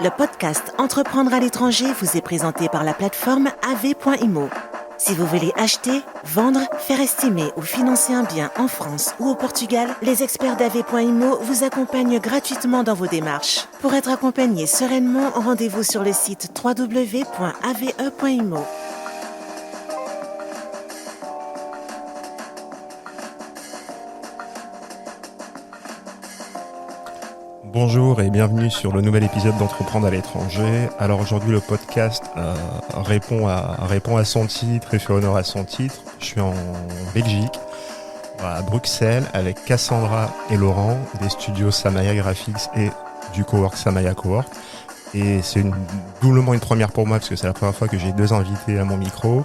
Le podcast Entreprendre à l'étranger vous est présenté par la plateforme AV.IMO. Si vous voulez acheter, vendre, faire estimer ou financer un bien en France ou au Portugal, les experts d'AV.IMO vous accompagnent gratuitement dans vos démarches. Pour être accompagné sereinement, rendez-vous sur le site www.ave.imo. Bonjour et bienvenue sur le nouvel épisode d'Entreprendre à l'étranger. Alors aujourd'hui le podcast répond à son titre et fait honneur à son titre. Je suis en Belgique, à Bruxelles, avec Cassandra et Laurent des studios Samaya Graphics et du cowork Samaya Cowork. Et c'est doublement une première pour moi parce que c'est la première fois que j'ai deux invités à mon micro.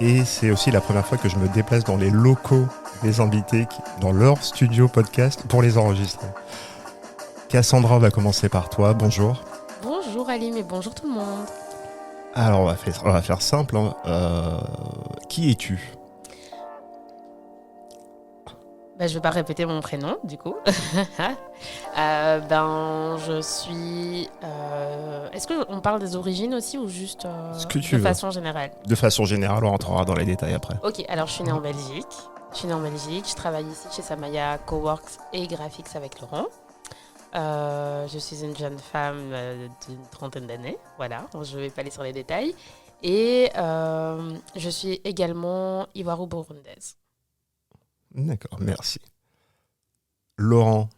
Et c'est aussi la première fois que je me déplace dans les locaux des invités, dans leur studio podcast pour les enregistrer. Cassandra, on va commencer par toi. Bonjour. Bonjour Alim et bonjour tout le monde. Alors, on va faire simple. Qui es-tu ? Je vais pas répéter mon prénom, du coup. Je suis... Est-ce qu'on parle des origines aussi ou juste Ce que tu veux. façon générale ? De façon générale, on rentrera dans les détails après. Ok, alors je suis née en Belgique. Je travaille ici chez Samaya Coworks et Graphics avec Laurent. Je suis une jeune femme d'une trentaine d'années, voilà, je ne vais pas aller sur les détails. Et je suis également ivoiro-burundaise. D'accord, merci. Laurent,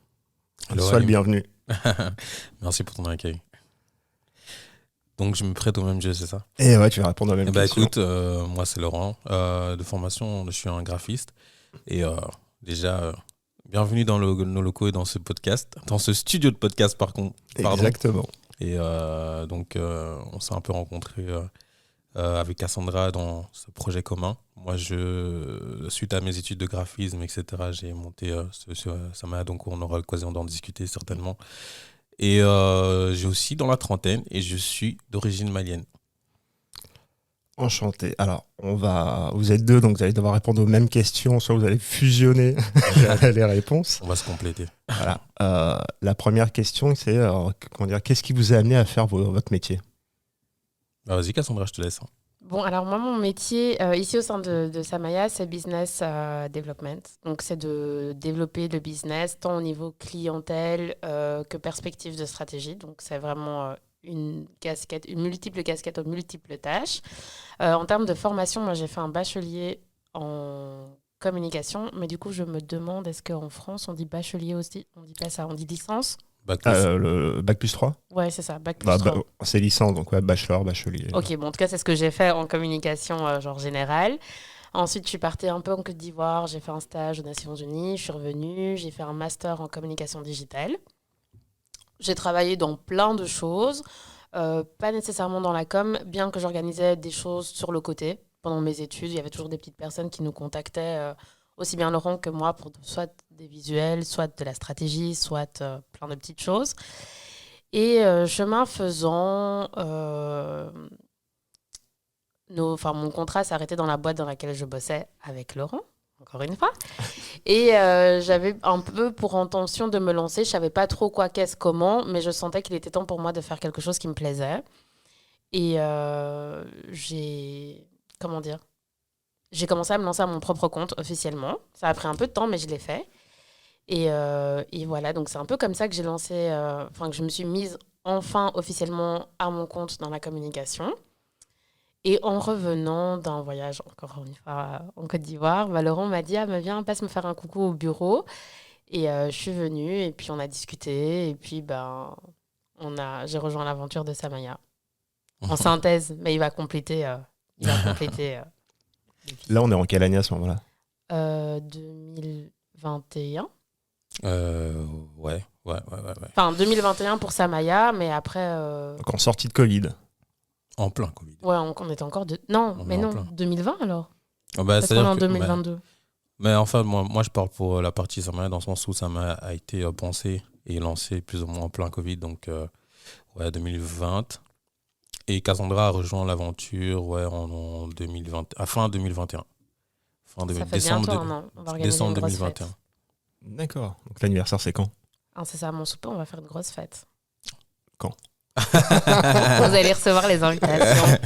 sois le bienvenu. Merci pour ton accueil. Donc je me prête au même jeu, c'est ça ? Et ouais, tu vas répondre à la même question. Écoute, moi c'est Laurent. De formation, je suis un graphiste. Et déjà... bienvenue dans nos locaux et dans ce podcast, dans ce studio de podcast pardon. Exactement. Et donc on s'est un peu rencontrés avec Cassandra dans ce projet commun. Moi, suite à mes études de graphisme, etc., j'ai monté Samaya, donc on aura l'occasion d'en discuter certainement. Et j'ai aussi dans la trentaine et je suis d'origine malienne. Enchanté. Alors, vous êtes deux, donc vous allez devoir répondre aux mêmes questions, soit vous allez fusionner les réponses. On va se compléter. Voilà. La première question, c'est qu'est-ce qui vous a amené à faire votre métier ? Vas-y Cassandra, je te laisse. Bon, alors moi, mon métier ici au sein de Samaya, c'est business development. Donc, c'est de développer le business tant au niveau clientèle que perspective de stratégie. Donc, c'est vraiment... une multiple casquette aux multiples tâches. En termes de formation, moi j'ai fait un bachelier en communication, mais du coup je me demande, est-ce qu'en France on dit bachelier aussi ? On dit pas ça, on dit licence ? Le bac plus 3 ? Ouais, c'est ça, bac plus 3. C'est licence, donc ouais, bachelor, bachelier. Ok, bon, en tout cas c'est ce que j'ai fait en communication genre générale. Ensuite, je suis partie un peu en Côte d'Ivoire, j'ai fait un stage aux Nations Unies, je suis revenue, j'ai fait un master en communication digitale. J'ai travaillé dans plein de choses, pas nécessairement dans la com, bien que j'organisais des choses sur le côté. Pendant mes études, il y avait toujours des petites personnes qui nous contactaient, aussi bien Laurent que moi, pour soit des visuels, soit de la stratégie, soit plein de petites choses. Et chemin faisant, mon contrat s'est arrêté dans la boîte dans laquelle je bossais avec Laurent. Encore une fois. Et j'avais un peu pour intention de me lancer. Je ne savais pas trop quoi, qu'est-ce, comment, mais je sentais qu'il était temps pour moi de faire quelque chose qui me plaisait. Et j'ai commencé à me lancer à mon propre compte officiellement. Ça a pris un peu de temps, mais je l'ai fait. Et voilà, donc c'est un peu comme ça que j'ai lancé, que je me suis mise enfin officiellement à mon compte dans la communication. Et en revenant d'un voyage, encore une fois, en Côte d'Ivoire, Laurent m'a dit « viens, passe me faire un coucou au bureau ». Et je suis venue, et puis on a discuté, et puis j'ai rejoint l'aventure de Samaya. En synthèse, mais il va compléter. Là, on est en quelle année à ce moment-là ? 2021. Ouais. Enfin, 2021 pour Samaya, mais après... Donc en sortie de Covid. En plein Covid. Ouais, on était encore... Non, 2020 alors. Parce qu'on est en 2022. Mais enfin, moi, je parle pour la partie Samaya, dans le sens où Samaya a été pensé et lancé plus ou moins en plein Covid, donc 2020. Et Cassandra a rejoint l'aventure en 2020, à fin 2021. Ça fait bientôt un an. On va organiser décembre une grosse 2021. fête. D'accord. Donc l'anniversaire, c'est quand ? C'est ça, à mon souper, on va faire une grosse fête. Quand ? Vous allez recevoir les invitations.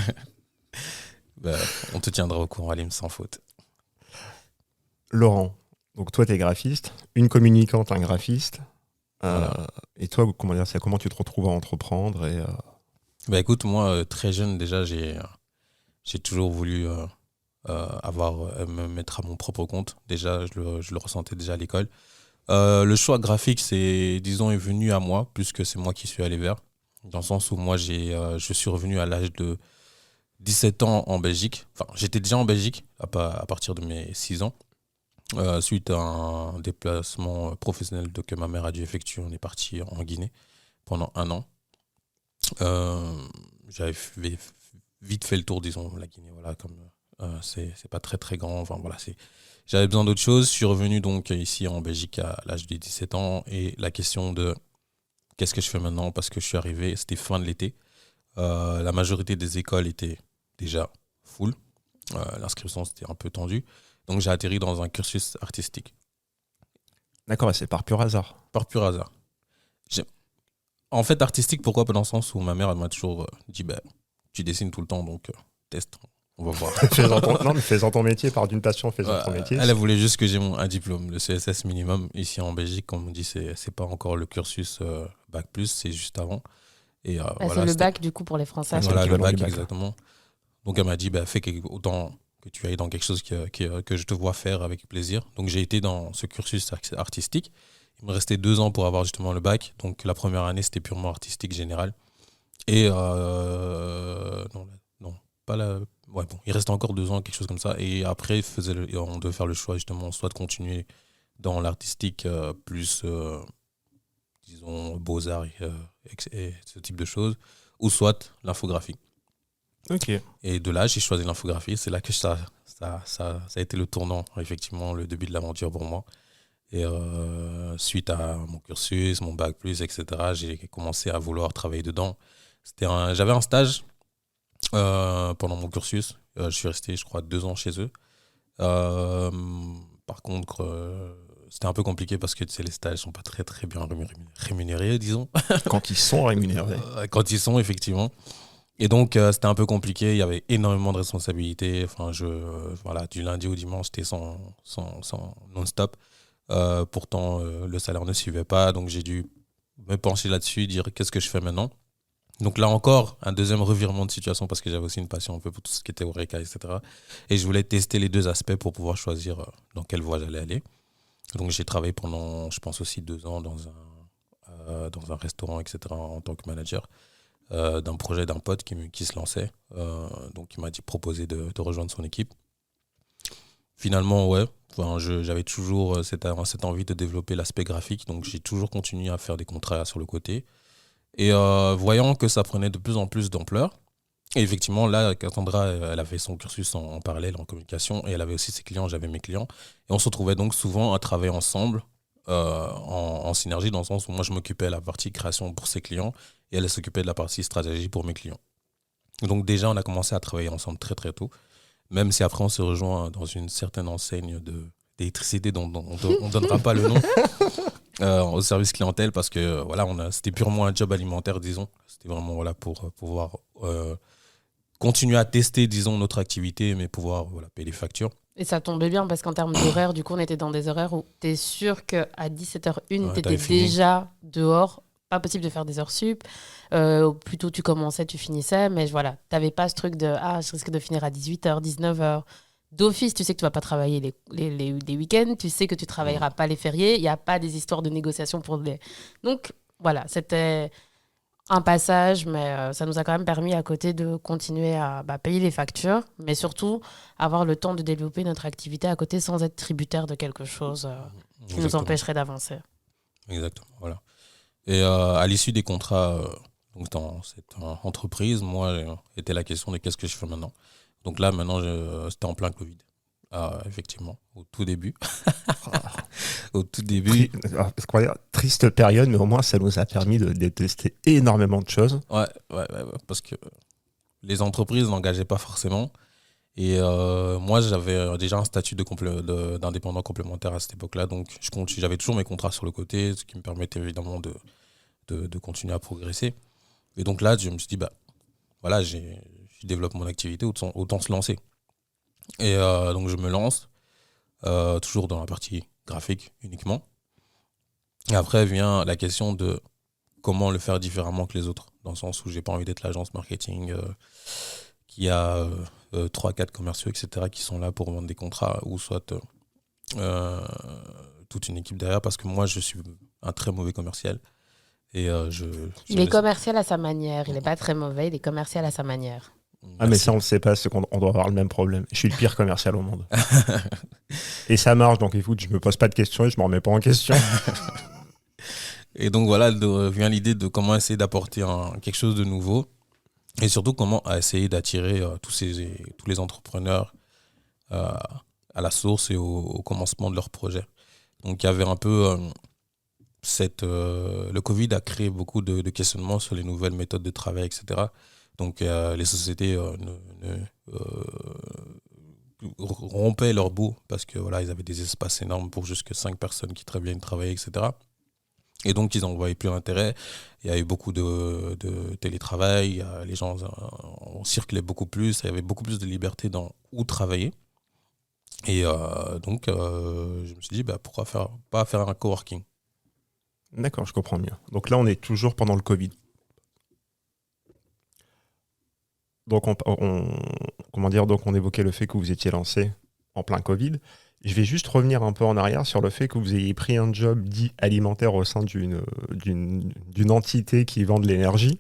On te tiendra au courant, Alim, sans faute. Laurent, donc toi, tu es graphiste, une communicante, un graphiste. Voilà. Et toi, comment tu te retrouves à entreprendre Écoute, moi, très jeune, déjà, j'ai toujours voulu me mettre à mon propre compte. Déjà, je le ressentais déjà à l'école. Le choix graphique, est venu à moi, puisque c'est moi qui suis allé vers. Dans le sens où moi, je suis revenu à l'âge de 17 ans en Belgique. Enfin, j'étais déjà en Belgique à partir de mes 6 ans. Suite à un déplacement professionnel que ma mère a dû effectuer, on est parti en Guinée pendant 1 an. J'avais vite fait le tour, disons, la Guinée. Voilà, comme c'est pas très très grand. Enfin, voilà, j'avais besoin d'autre chose. Je suis revenu donc ici en Belgique à l'âge de 17 ans et la question de qu'est-ce que je fais maintenant, parce que je suis arrivé, c'était fin de l'été. La majorité des écoles étaient déjà full. L'inscription, c'était un peu tendu. Donc, j'ai atterri dans un cursus artistique. D'accord, c'est par pur hasard. Par pur hasard. En fait, artistique, pourquoi? Dans le sens où ma mère elle m'a toujours dit tu dessines tout le temps, donc teste, on va voir. Fais-en ton métier, pars d'une passion, fais-en ton métier. Elle voulait juste que j'ai un diplôme, le CSS minimum. Ici en Belgique, comme on dit, c'est pas encore le cursus bac plus, c'est juste avant. Et, voilà, c'est le bac du coup pour les Français. Voilà, le bac, exactement. Donc elle m'a dit fais autant que tu ailles dans quelque chose que je te vois faire avec plaisir. Donc j'ai été dans ce cursus artistique. Il me restait 2 ans pour avoir justement le bac. Donc la première année, c'était purement artistique général. Et il restait encore 2 ans, quelque chose comme ça. Et après, on devait faire le choix justement, soit de continuer dans l'artistique plus, disons, beaux-arts et ce type de choses, ou soit l'infographie. Ok. Et de là, j'ai choisi l'infographie. C'est là que ça a été le tournant, effectivement, le début de l'aventure pour moi. Et suite à mon cursus, mon bac plus, etc., j'ai commencé à vouloir travailler dedans. J'avais un stage pendant mon cursus. Je suis resté, je crois, 2 ans chez eux. Par contre, c'était un peu compliqué parce que les stages ne sont pas très, très bien rémunérés, disons. Quand ils sont rémunérés. Quand ils sont, effectivement. Et donc, c'était un peu compliqué. Il y avait énormément de responsabilités. Enfin, du lundi au dimanche, j'étais sans non-stop. Pourtant, le salaire ne suivait pas. Donc, j'ai dû me pencher là-dessus, dire qu'est-ce que je fais maintenant. Donc, là encore, un deuxième revirement de situation parce que j'avais aussi une passion un peu pour tout ce qui était Eureka, etc. Et je voulais tester les 2 aspects pour pouvoir choisir dans quelle voie j'allais aller. Donc, j'ai travaillé pendant, je pense, aussi 2 ans dans un restaurant, etc., en tant que manager. D'un projet d'un pote qui se lançait. Donc, il m'a proposé de rejoindre son équipe. Finalement, ouais. Enfin, j'avais toujours cette envie de développer l'aspect graphique. Donc, j'ai toujours continué à faire des contrats sur le côté. Et voyant que ça prenait de plus en plus d'ampleur, et effectivement, là, Cassandra, elle avait son cursus en parallèle en communication. Et elle avait aussi ses clients, j'avais mes clients. Et on se retrouvait donc souvent à travailler ensemble, en synergie, dans le sens où moi, je m'occupais de la partie création pour ses clients. Et elle s'occupait de la partie stratégie pour mes clients. Donc déjà, on a commencé à travailler ensemble très très tôt. Même si après, on se rejoint dans une certaine enseigne d'électricité dont on ne donnera pas le nom, au service clientèle, parce que voilà, c'était purement un job alimentaire, disons. C'était vraiment pour pouvoir continuer à tester, disons, notre activité, mais pouvoir payer les factures. Et ça tombait bien parce qu'en termes d'horaire, du coup, on était dans des horaires où tu es sûr qu'à 17h01, tu étais déjà dehors. Pas possible de faire des heures sup. Plus tôt tu commençais, tu finissais. Mais voilà, tu n'avais pas ce truc de « Ah, je risque de finir à 18h, 19h ». D'office, tu sais que tu ne vas pas travailler les week-ends. Tu sais que tu ne travailleras pas les fériés. Il n'y a pas des histoires de négociation pour les... Donc, voilà, c'était un passage. Mais ça nous a quand même permis à côté de continuer à payer les factures. Mais surtout, avoir le temps de développer notre activité à côté sans être tributaire de quelque chose qui nous empêcherait d'avancer. Exactement, voilà. Et à l'issue des contrats donc dans cette entreprise, moi, était la question de qu'est-ce que je fais maintenant. Donc là, maintenant, c'était en plein Covid. Effectivement, au tout début. Au tout début. Triste période, mais au moins, ça nous a permis de tester énormément de choses. Ouais, parce que les entreprises n'engageaient pas forcément. Et moi, j'avais déjà un statut d'indépendant complémentaire à cette époque-là. Donc, j'avais toujours mes contrats sur le côté, ce qui me permettait évidemment de continuer à progresser. Et donc là, je me suis dit, voilà, je développe mon activité, autant se lancer. Et donc, je me lance, toujours dans la partie graphique uniquement. Et après vient la question de comment le faire différemment que les autres, dans le sens où j'ai pas envie d'être l'agence marketing qui a 3-4 commerciaux, etc., qui sont là pour vendre des contrats, ou soit toute une équipe derrière, parce que moi, je suis un très mauvais commercial. Et il est commercial à sa manière. Il n'est pas très mauvais, il est commercial à sa manière. Ah, mais ça, on le sait pas, c'est qu'on doit avoir le même problème. Je suis le pire commercial au monde. Et ça marche, donc écoute, je me pose pas de questions et je me remets pas en question. Et donc voilà, vient l'idée de comment essayer d'apporter quelque chose de nouveau, et surtout comment essayer d'attirer tous les entrepreneurs à la source et au commencement de leur projet. Donc il y avait un peu le Covid a créé beaucoup de questionnements sur les nouvelles méthodes de travail, etc. Donc les sociétés rompaient leur bout parce que voilà, ils avaient des espaces énormes pour jusque 5 personnes qui très bien travaillaient, etc. Et donc ils n'en voyaient plus l'intérêt. Il y a eu beaucoup de télétravail, les gens on circulait beaucoup plus, il y avait beaucoup plus de liberté dans où travailler. Et donc je me suis dit pourquoi pas faire un coworking. D'accord, je comprends mieux. Donc là, on est toujours pendant le Covid. Donc on évoquait le fait que vous étiez lancé en plein Covid. Je vais juste revenir un peu en arrière sur le fait que vous ayez pris un job dit alimentaire au sein d'une entité qui vend de l'énergie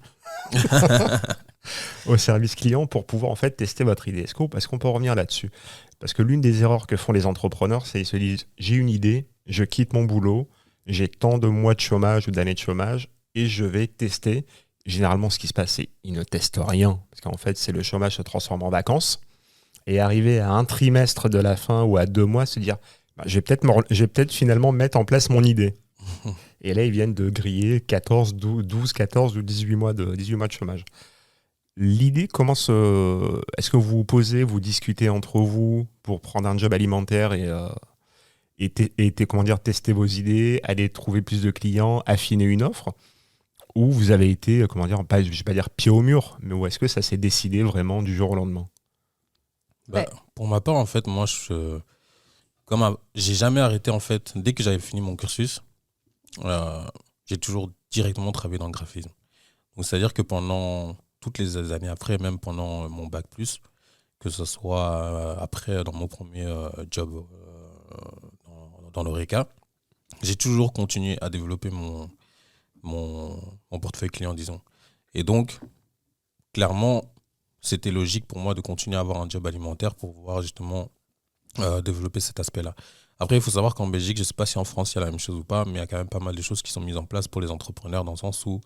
au service client pour pouvoir en fait tester votre idée. Est-ce qu'on peut revenir là-dessus? Parce que l'une des erreurs que font les entrepreneurs, c'est qu'ils se disent j'ai une idée, je quitte mon boulot, j'ai tant de mois de chômage ou d'années de chômage et je vais tester. Généralement, ce qui se passe, c'est qu'ils ne testent rien. Parce qu'en fait, c'est le chômage se transforme en vacances. Et arriver à un trimestre de la fin ou à 2 mois, se dire je vais peut-être finalement mettre en place mon idée. Et là, ils viennent de griller 14 ou 18 mois de chômage. L'idée, est-ce que vous vous posez, vous discutez entre vous pour prendre un job alimentaire et tester vos idées, aller trouver plus de clients, affiner une offre? Ou vous avez été, je ne vais pas dire pied au mur, mais où est-ce que ça s'est décidé vraiment du jour au lendemain? Pour ma part, en fait, moi, j'ai jamais arrêté, en fait, dès que j'avais fini mon cursus, j'ai toujours directement travaillé dans le graphisme. Donc, c'est-à-dire que pendant toutes les années après, même pendant mon bac+, que ce soit après dans mon premier job dans l'Oreca, j'ai toujours continué à développer mon portefeuille client, disons. Et donc, clairement, c'était logique pour moi de continuer à avoir un job alimentaire pour pouvoir justement développer cet aspect-là. Après, il faut savoir qu'en Belgique, je ne sais pas si en France, il y a la même chose ou pas, mais il y a quand même pas mal de choses qui sont mises en place pour les entrepreneurs, dans le sens où,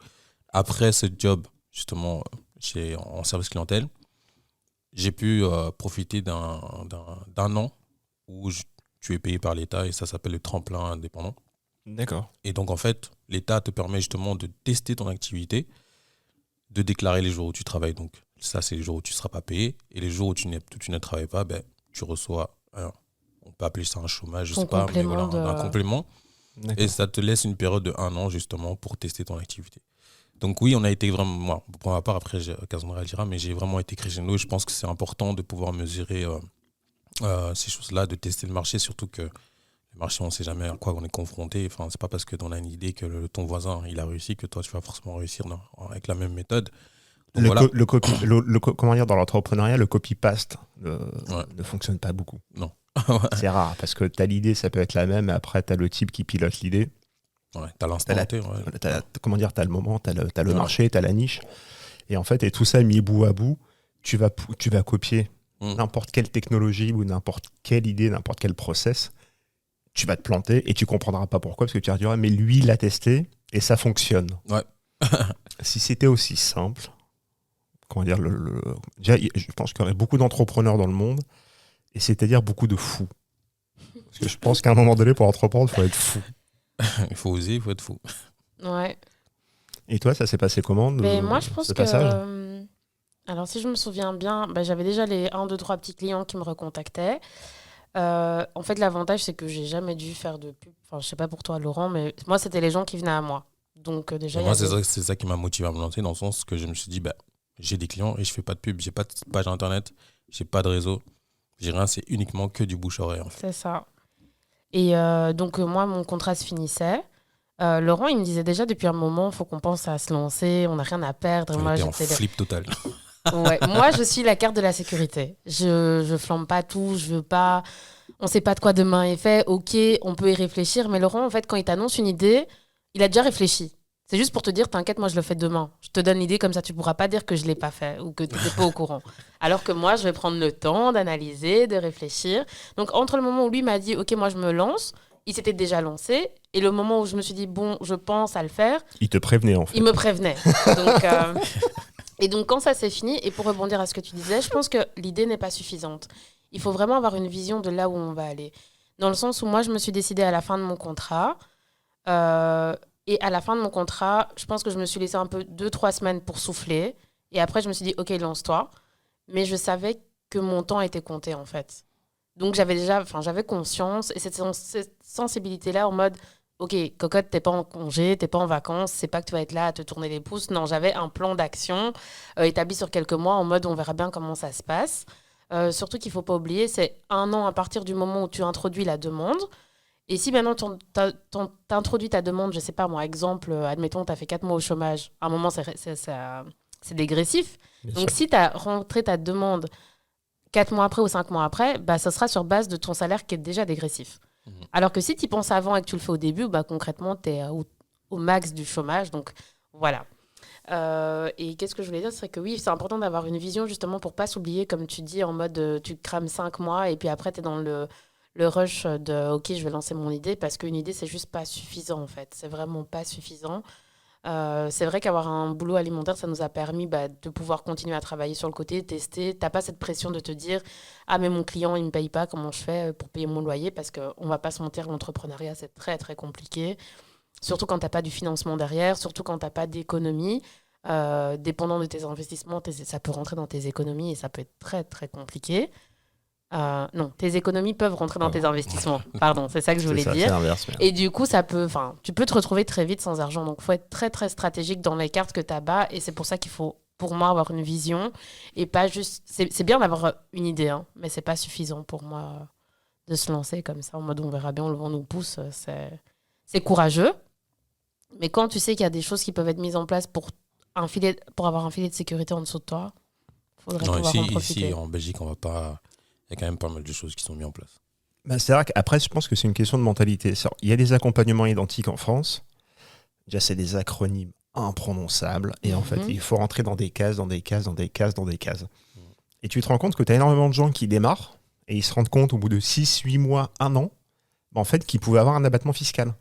après ce job, justement, en service clientèle, j'ai pu profiter d'un an où tu es payé par l'État, et ça s'appelle le tremplin indépendant. D'accord. Et donc, en fait, l'État te permet justement de tester ton activité, de déclarer les jours où tu travailles. Donc, ça, c'est les jours où tu ne seras pas payé. Et les jours où tu ne travailles pas, tu reçois, on peut appeler ça un chômage, je ne sais pas, mais voilà, un complément. D'accord. Et ça te laisse une période de 1 an, justement, pour tester ton activité. Donc oui, on a été vraiment, moi, pour ma part, après, Cassandra le dira, mais j'ai vraiment été crescendo. Et je pense que c'est important de pouvoir mesurer ces choses-là, de tester le marché, surtout que le marché, on ne sait jamais à quoi on est confronté. Enfin, c'est pas parce que on a une idée que ton voisin il a réussi que toi tu vas forcément réussir avec la même méthode. Donc, comment dire, dans l'entrepreneuriat, le copy-paste ne fonctionne pas beaucoup. Non. C'est rare parce que tu as l'idée, ça peut être la même, et après tu as le type qui pilote l'idée. Ouais, tu as l'instant T. Comment dire, tu as le moment, tu as le marché, tu as la niche. Et en fait, et tout ça mis bout à bout, tu vas copier n'importe quelle technologie ou n'importe quelle idée, n'importe quel process. Tu vas te planter et tu comprendras pas pourquoi, parce que tu vas dire mais lui il l'a testé et ça fonctionne. Ouais. Si c'était aussi simple, comment dire, déjà, je pense qu'il y aurait beaucoup d'entrepreneurs dans le monde, et c'est-à-dire beaucoup de fous. Parce que je pense qu'à un moment donné, pour entreprendre, il faut être fou. Il faut oser, il faut être fou. Ouais. Et toi, ça s'est passé comment moi, je pense que alors si je me souviens bien, j'avais déjà les 1, 2, 3 petits clients qui me recontactaient. En fait, l'avantage, c'est que j'ai jamais dû faire de pub. Enfin, je sais pas pour toi, Laurent, mais moi, c'était les gens qui venaient à moi. Donc déjà, Moi, c'est ça qui m'a motivé à me lancer, dans le sens que je me suis dit, j'ai des clients et je fais pas de pub, j'ai pas de page internet, j'ai pas de réseau, j'ai rien, c'est uniquement que du bouche-oreille. En fait. C'est ça. Et donc, moi, mon contrat se finissait. Laurent, il me disait déjà depuis un moment, il faut qu'on pense à se lancer, on n'a rien à perdre. On Moi, était en flip total. Ouais. Moi, je suis la carte de la sécurité. Je flambe pas tout, je veux pas... On sait pas de quoi demain est fait, ok, on peut y réfléchir. Mais Laurent, en fait, quand il t'annonce une idée, il a déjà réfléchi. C'est juste pour te dire, t'inquiète, moi, je le fais demain. Je te donne l'idée, comme ça, tu pourras pas dire que je l'ai pas fait ou que tu n'étais pas au courant. Alors que moi, je vais prendre le temps d'analyser, de réfléchir. Donc, entre le moment où lui m'a dit, ok, moi, je me lance, il s'était déjà lancé. Et le moment où je me suis dit, bon, je pense à le faire. Il te prévenait, en fait. Il me prévenait. Donc, et donc, quand ça s'est fini, et pour rebondir à ce que tu disais, je pense que l'idée n'est pas suffisante. Il faut vraiment avoir une vision de là où on va aller. Dans le sens où moi, je me suis décidée à la fin de mon contrat. Et à la fin de mon contrat, je pense que je me suis laissé un peu 2-3 semaines pour souffler. Et après, je me suis dit, OK, lance-toi. Mais je savais que mon temps était compté, en fait. Donc, j'avais conscience. Et cette sensibilité-là, en mode, OK, cocotte, t'es pas en congé, t'es pas en vacances, c'est pas que tu vas être là à te tourner les pouces. Non, j'avais un plan d'action établi sur quelques mois, en mode, on verra bien comment ça se passe. Surtout qu'il faut pas oublier, c'est 1 an à partir du moment où tu introduis la demande. Et si maintenant tu introduis ta demande, je sais pas moi, exemple, admettons, tu as fait 4 mois au chômage, à un moment, c'est dégressif. Bien Donc, sûr. si tu as rentré ta demande 4 mois après ou 5 mois après, ça sera sur base de ton salaire qui est déjà dégressif. Alors que si tu y penses avant et que tu le fais au début, concrètement, tu es au max du chômage. Donc, voilà. Et qu'est-ce que je voulais dire, c'est que oui, c'est important d'avoir une vision justement pour pas s'oublier, comme tu dis, en mode tu crames 5 mois et puis après, tu es dans le rush de OK, je vais lancer mon idée, parce qu'une idée, c'est juste pas suffisant en fait. C'est vraiment pas suffisant. C'est vrai qu'avoir un boulot alimentaire, ça nous a permis de pouvoir continuer à travailler sur le côté, tester. T'as pas cette pression de te dire ah, mais mon client, il me paye pas, comment je fais pour payer mon loyer? Parce qu'on va pas se mentir, l'entrepreneuriat, c'est très très compliqué. Surtout quand t'as pas du financement derrière, surtout quand t'as pas d'économie. Dépendant de tes investissements, ça peut rentrer dans tes économies et ça peut être très très compliqué. Non, tes économies peuvent rentrer dans tes investissements. Pardon, c'est ça que je voulais dire. C'est l'inverse. Et du coup, tu peux te retrouver très vite sans argent. Donc, il faut être très, très stratégique dans les cartes que tu as bas. Et c'est pour ça qu'il faut, pour moi, avoir une vision. Et pas juste... C'est bien d'avoir une idée, hein, mais c'est pas suffisant pour moi de se lancer comme ça, en mode on verra bien, le vent nous pousse. C'est courageux. Mais quand tu sais qu'il y a des choses qui peuvent être mises en place pour avoir un filet de sécurité en dessous de toi, il faudrait pouvoir en profiter. Ici, en Belgique, on va pas... Il y a quand même pas mal de choses qui sont mises en place. C'est vrai qu'après, je pense que c'est une question de mentalité. Il y a des accompagnements identiques en France. Déjà, c'est des acronymes imprononçables. Et en fait, il faut rentrer dans des cases, dans des cases, dans des cases, dans des cases. Et tu te rends compte que tu as énormément de gens qui démarrent et ils se rendent compte au bout de 6, 8 mois, 1 an, en fait, qu'ils pouvaient avoir un abattement fiscal.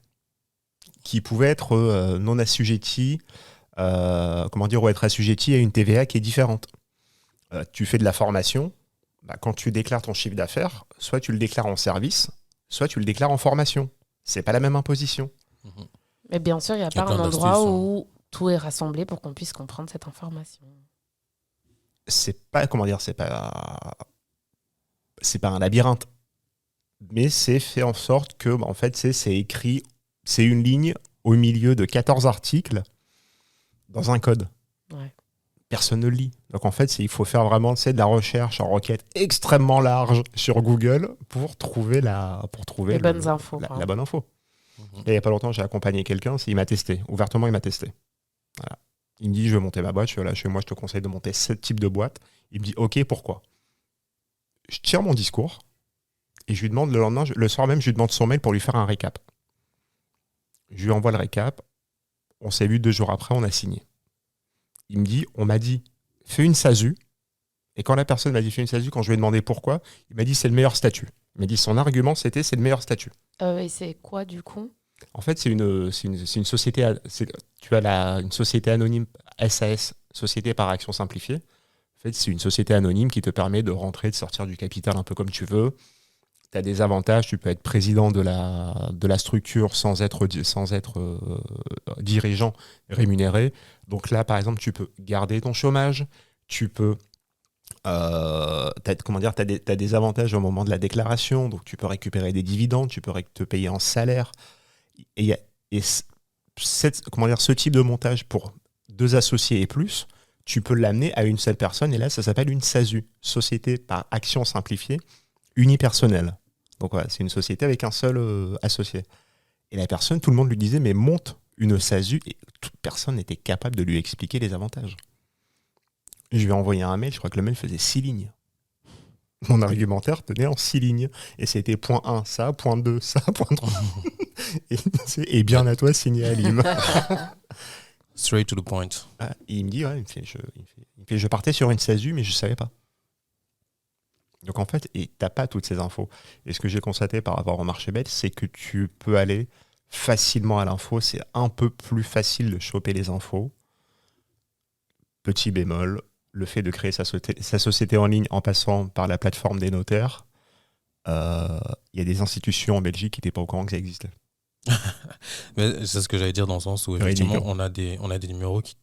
Qui pouvaient être non assujettis, ou être assujettis à une TVA qui est différente. Tu fais de la formation. Quand tu déclares ton chiffre d'affaires, soit tu le déclares en service, soit tu le déclares en formation. C'est pas la même imposition. Mais bien sûr, il n'y a pas un endroit où tout est rassemblé pour qu'on puisse comprendre cette information. C'est pas un labyrinthe, mais c'est fait en sorte que, en fait, c'est écrit, c'est une ligne au milieu de 14 articles dans un code. Ouais. Personne ne le lit. Donc en fait, il faut faire vraiment de la recherche en requête extrêmement large sur Google pour trouver les bonnes infos. La bonne info. Et il n'y a pas longtemps, j'ai accompagné quelqu'un, il m'a testé. Ouvertement, il m'a testé. Voilà. Il me dit, je vais monter ma boîte. Je suis là chez moi, je te conseille de monter ce type de boîte. Il me dit, OK, pourquoi? Je tire mon discours et je lui demande le lendemain, le soir même, je lui demande son mail pour lui faire un récap. Je lui envoie le récap. On s'est vu 2 jours après, on a signé. Il me dit, on m'a dit, fais une SASU. Et quand la personne m'a dit, fais une SASU, quand je lui ai demandé pourquoi, il m'a dit, c'est le meilleur statut. Il m'a dit, son argument, c'est le meilleur statut. Et c'est quoi, du coup? En fait, c'est une société. Tu as une société anonyme, SAS, Société par Action Simplifiée. En fait, c'est une société anonyme qui te permet de rentrer, de sortir du capital un peu comme tu veux. Tu as des avantages, tu peux être président de la structure sans être dirigeant rémunéré. Donc là, par exemple, tu peux garder ton chômage, tu peux... t'as des avantages au moment de la déclaration, donc tu peux récupérer des dividendes, tu peux te payer en salaire. Et ce type de montage pour 2 associés et plus, tu peux l'amener à une seule personne. Et là, ça s'appelle une SASU, Société par Action Simplifiée Unipersonnelle. Donc voilà, c'est une société avec un seul associé. Et la personne, tout le monde lui disait, mais monte une SASU. Et toute personne n'était capable de lui expliquer les avantages. Je lui ai envoyé un mail, je crois que le mail faisait 6 lignes. Mon argumentaire tenait en 6 lignes. Et c'était point 1, ça, point 2, ça, point 3. et bien à toi, signé Alim. Straight to the point. Ah, il me dit, ouais, je partais sur une SASU, mais je ne savais pas. Donc en fait, tu n'as pas toutes ces infos. Et ce que j'ai constaté par rapport au marché belge, c'est que tu peux aller facilement à l'info. C'est un peu plus facile de choper les infos. Petit bémol, le fait de créer sa société en ligne en passant par la plateforme des notaires, il y a des institutions en Belgique qui n'étaient pas au courant que ça existait. Mais c'est ce que j'allais dire dans le sens où effectivement on a des numéros qui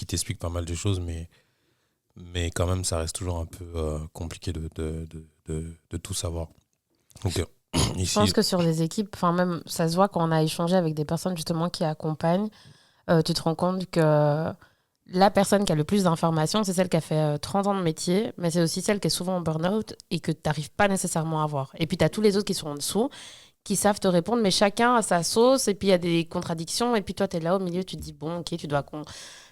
t'expliquent pas mal de choses, mais quand même ça reste toujours un peu compliqué de tout savoir. Donc ici, je pense que sur les équipes, même ça se voit quand on a échangé avec des personnes justement qui accompagnent, tu te rends compte que la personne qui a le plus d'informations, c'est celle qui a fait 30 ans de métier, mais c'est aussi celle qui est souvent en burn-out et que tu n'arrives pas nécessairement à voir. Et puis tu as tous les autres qui sont en dessous, qui savent te répondre, mais chacun a sa sauce, et puis il y a des contradictions, et puis toi, tu es là au milieu, tu te dis, bon, ok, tu dois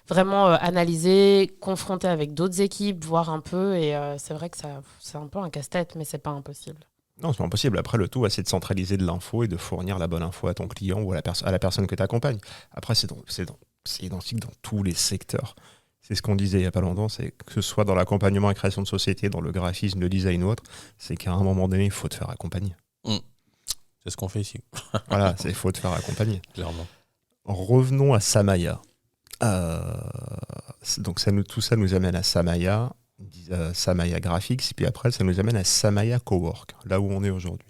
vraiment analyser, confronter avec d'autres équipes, voir un peu, et c'est vrai que c'est un peu un casse-tête, mais c'est pas impossible. Non, c'est pas impossible. Après, le tout, c'est de centraliser de l'info et de fournir la bonne info à ton client ou à la personne que tu accompagnes. Après, c'est identique dans tous les secteurs. C'est ce qu'on disait il n'y a pas longtemps, c'est que ce soit dans l'accompagnement et création de société, dans le graphisme, le design ou autre, c'est qu'à un moment donné, il faut te faire accompagner. C'est ce qu'on fait ici. Voilà, il faut te faire accompagner. Clairement. Revenons à Samaya. Donc tout ça nous amène à Samaya, Samaya Graphics, puis après ça nous amène à Samaya Cowork, là où on est aujourd'hui.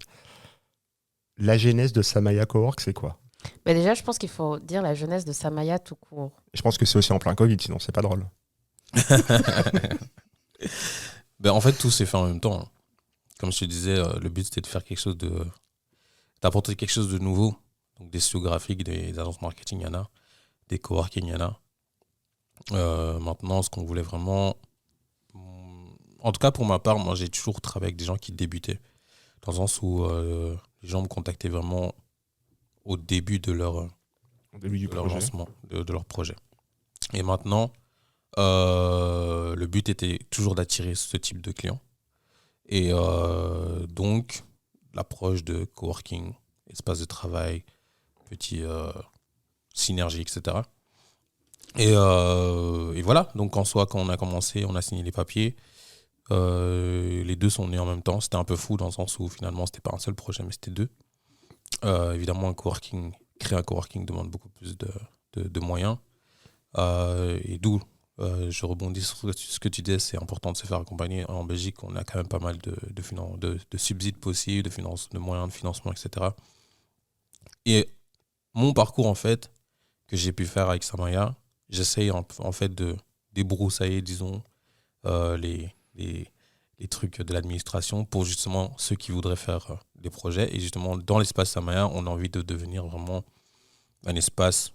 La genèse de Samaya Cowork, c'est quoi ? Mais déjà, je pense qu'il faut dire la jeunesse de Samaya tout court. Je pense que c'est aussi en plein Covid, sinon c'est pas drôle. En fait, tout s'est fait en même temps. Comme je te disais, le but c'était de faire d'apporter quelque chose de nouveau. Donc des studios graphiques, des agences marketing, il y en a. Des coworking, il y en a. Maintenant, ce qu'on voulait vraiment... En tout cas, pour ma part, moi, j'ai toujours travaillé avec des gens qui débutaient. Dans le sens où les gens me contactaient vraiment au début de leur lancement, de leur projet. Et maintenant, le but était toujours d'attirer ce type de clients. Et donc, l'approche de coworking, espace de travail, petit synergie, etc. Et voilà, donc en soi, quand on a commencé, on a signé les papiers. Les deux sont nés en même temps. C'était un peu fou dans le sens où finalement, c'était pas un seul projet, mais c'était 2. Évidemment, créer un coworking demande beaucoup plus de moyens. Et d'où, je rebondis sur ce que tu disais, c'est important de se faire accompagner. En Belgique, on a quand même pas mal de subsides possibles, de moyens de financement, etc. Et mon parcours, en fait, que j'ai pu faire avec Samaya, j'essaye en fait de débroussailler, disons, les trucs de l'administration pour justement ceux qui voudraient faire des projets. Et justement, dans l'espace Samaya, on a envie de devenir vraiment un espèce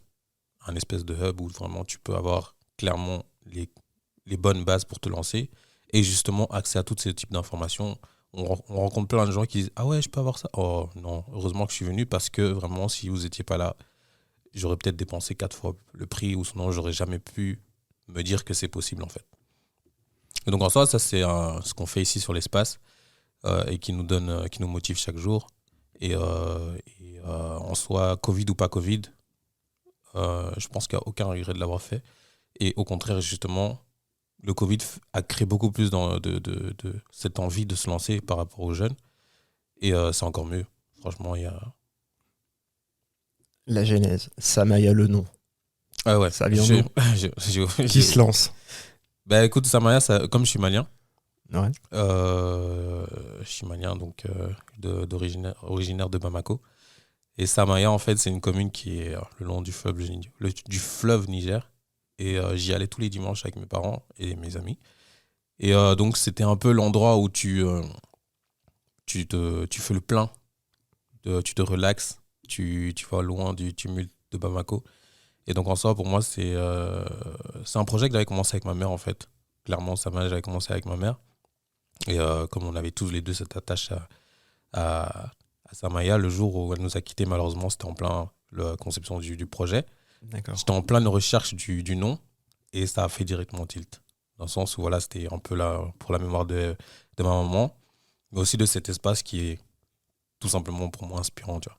de hub où vraiment tu peux avoir clairement les bonnes bases pour te lancer et justement accès à tous ces types d'informations. On rencontre plein de gens qui disent « Ah ouais, je peux avoir ça ?» Oh non, heureusement que je suis venu parce que vraiment, si vous n'étiez pas là, j'aurais peut-être dépensé 4 fois le prix ou sinon, j'aurais jamais pu me dire que c'est possible en fait. Et donc en soi, ça c'est ce qu'on fait ici sur l'espace et qui nous motive chaque jour. Et en soi, Covid ou pas Covid, je pense qu'il n'y a aucun regret de l'avoir fait. Et au contraire, justement, le Covid a créé beaucoup plus de cette envie de se lancer par rapport aux jeunes. Et c'est encore mieux. Franchement, il y a... La genèse, Samaya le nom. Ah ouais, ça vient qui se lance. Écoute, Samaya, comme je suis malien, ouais. Je suis malien, donc originaire de Bamako. Et Samaya, en fait, c'est une commune qui est le long du fleuve Niger. Et j'y allais tous les dimanches avec mes parents et mes amis. Et donc, c'était un peu l'endroit où tu fais le plein, tu te relaxes, tu vas loin du tumulte de Bamako. Et donc, en soi, pour moi, c'est un projet que j'avais commencé avec ma mère, en fait. Clairement, j'avais commencé avec ma mère. Et comme on avait tous les deux cette attache à Samaya, le jour où elle nous a quittés, malheureusement, c'était en plein la conception du projet. D'accord. J'étais en pleine recherche du nom et ça a fait directement tilt. Dans le sens où voilà, c'était un peu là pour la mémoire de ma maman, mais aussi de cet espace qui est tout simplement pour moi inspirant. Tu vois.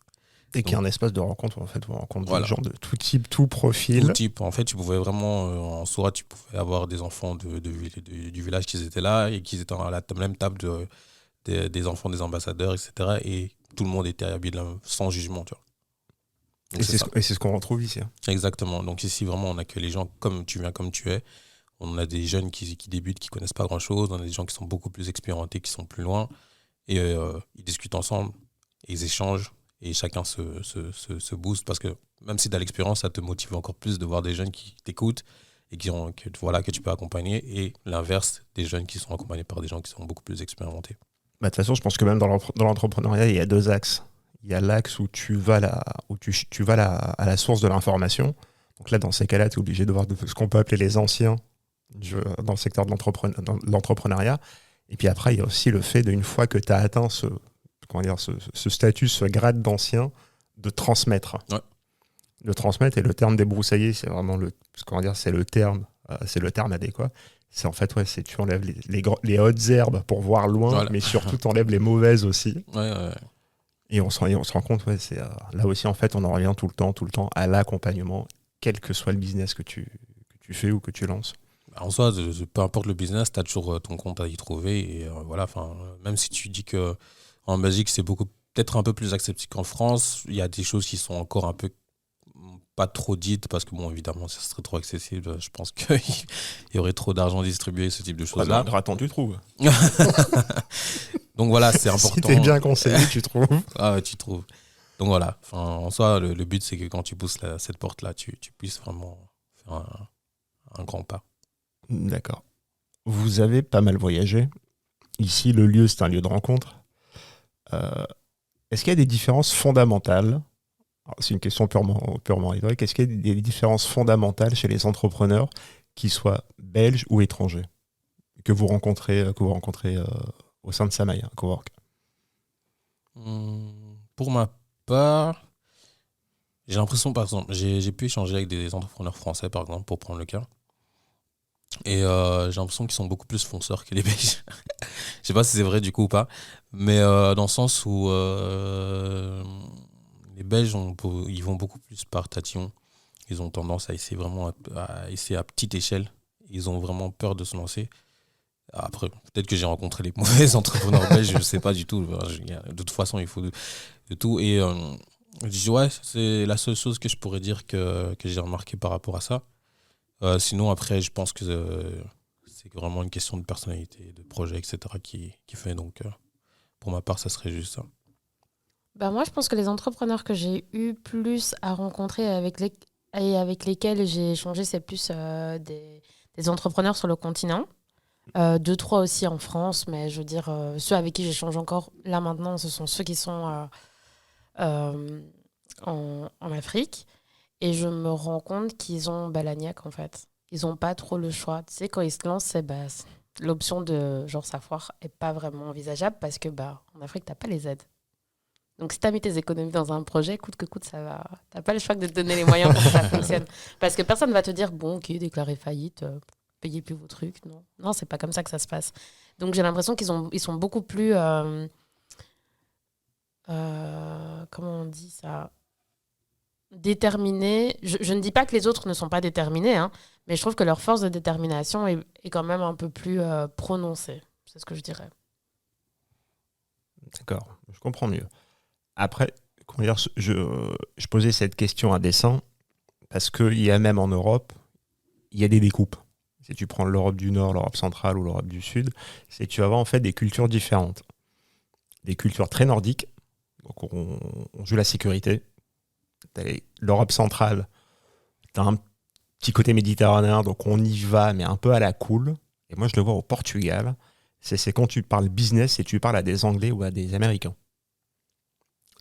Et qui est un espace de rencontre, en fait, où on rencontre Voilà. des gens de tout type, tout profil. Tout type. En fait, tu pouvais vraiment, en soi, tu pouvais avoir des enfants du village qui étaient là et qui étaient à la même table des enfants des ambassadeurs, etc. Et tout le monde était habillé sans jugement. Tu vois. Donc, Et c'est ce qu'on retrouve ici. Hein. Exactement. Donc ici, vraiment, on accueille les gens comme tu viens, comme tu es. On a des jeunes qui débutent, qui ne connaissent pas grand-chose. On a des gens qui sont beaucoup plus expérimentés, qui sont plus loin. Et ils discutent ensemble, et ils échangent. Et chacun se booste. Parce que même si tu as l'expérience, ça te motive encore plus de voir des jeunes qui t'écoutent et que tu peux accompagner. Et l'inverse, des jeunes qui sont accompagnés par des gens qui sont beaucoup plus expérimentés. De toute façon, je pense que même dans l'entrepreneuriat, il y a deux axes. Il y a l'axe où tu vas à la source de l'information. Donc là, dans ces cas-là, tu es obligé de voir ce qu'on peut appeler les anciens dans le secteur de l'entrepreneuriat. Et puis après, il y a aussi le fait d'une fois que tu as atteint ce statut, ce grade d'ancien, de transmettre. Ouais. De transmettre, et le terme débroussailler, c'est vraiment c'est le terme adéquat. C'est en fait, c'est tu enlèves les hautes herbes pour voir loin, voilà. Mais surtout tu enlèves les mauvaises aussi. Ouais. Et on se rend compte, là aussi, en fait, on en revient tout le temps à l'accompagnement, quel que soit le business que tu fais ou que tu lances. En soi, peu importe le business, tu as toujours ton compte à y trouver. Et voilà, même si tu dis qu'en Belgique, c'est peut-être un peu plus accepté qu'en France, il y a des choses qui sont encore un peu pas trop dites, parce que, bon, évidemment, ça serait trop accessible. Je pense qu'il y aurait trop d'argent distribué, ce type de choses-là. Gratin, tu trouves. Donc voilà, c'est important. Si t'es bien conseillé, tu trouves. Ah ouais, tu trouves. Donc voilà, en soi, le but, c'est que quand tu pousses cette porte-là, tu puisses vraiment faire un grand pas. D'accord. Vous avez pas mal voyagé. Ici, le lieu, c'est un lieu de rencontre. Est-ce qu'il y a des différences fondamentales ? Alors, c'est une question purement rhétorique. Est-ce qu'il y a des différences fondamentales chez les entrepreneurs, qu'ils soient belges ou étrangers, que vous rencontrez au sein de Samaya Cowork? Pour ma part, j'ai l'impression, par exemple, j'ai pu échanger avec des entrepreneurs français, par exemple, pour prendre le cas. Et j'ai l'impression qu'ils sont beaucoup plus fonceurs que les Belges. Je sais pas si c'est vrai du coup ou pas, mais dans le sens où les Belges ils vont beaucoup plus par tatillon. Ils ont tendance à essayer vraiment à essayer à petite échelle. Ils ont vraiment peur de se lancer. Après, peut-être que j'ai rencontré les mauvais entrepreneurs belges, je sais pas du tout. De toute façon, il faut de tout. Et je dis ouais, c'est la seule chose que je pourrais dire que j'ai remarqué par rapport à ça. Sinon, après, je pense que c'est vraiment une question de personnalité, de projet, etc. qui fait. Donc, pour ma part, ça serait juste ça. Moi, je pense que les entrepreneurs que j'ai eu plus à rencontrer avec lesquels j'ai échangé, c'est plus des entrepreneurs sur le continent. 2-3 aussi en France, mais je veux dire, ceux avec qui j'échange encore là maintenant, ce sont ceux qui sont en Afrique. Et je me rends compte qu'ils ont la niaque, en fait. Ils n'ont pas trop le choix. Tu sais, quand ils se lancent, l'option de genre ça foire n'est pas vraiment envisageable parce que en Afrique, tu n'as pas les aides. Donc, si tu as mis tes économies dans un projet, coûte que coûte, ça va. Tu n'as pas le choix que de te donner les moyens pour que ça fonctionne. Parce que personne ne va te dire, bon, ok, déclarez faillite, payez plus vos trucs. Non, c'est pas comme ça que ça se passe. Donc, j'ai l'impression ils sont beaucoup plus... comment on dit ça ? Déterminés. Je ne dis pas que les autres ne sont pas déterminés, hein, mais je trouve que leur force de détermination est quand même un peu plus prononcée. C'est ce que je dirais. D'accord, je comprends mieux. Après, je posais cette question à dessein parce qu'il y a même en Europe, il y a des découpes. Si tu prends l'Europe du Nord, l'Europe centrale ou l'Europe du Sud, c'est que tu vas avoir en fait des cultures différentes. Des cultures très nordiques, donc on joue la sécurité. L'Europe centrale, tu as un petit côté méditerranéen, donc on y va, mais un peu à la cool. Et moi, je le vois au Portugal, c'est quand tu parles business et tu parles à des Anglais ou à des Américains.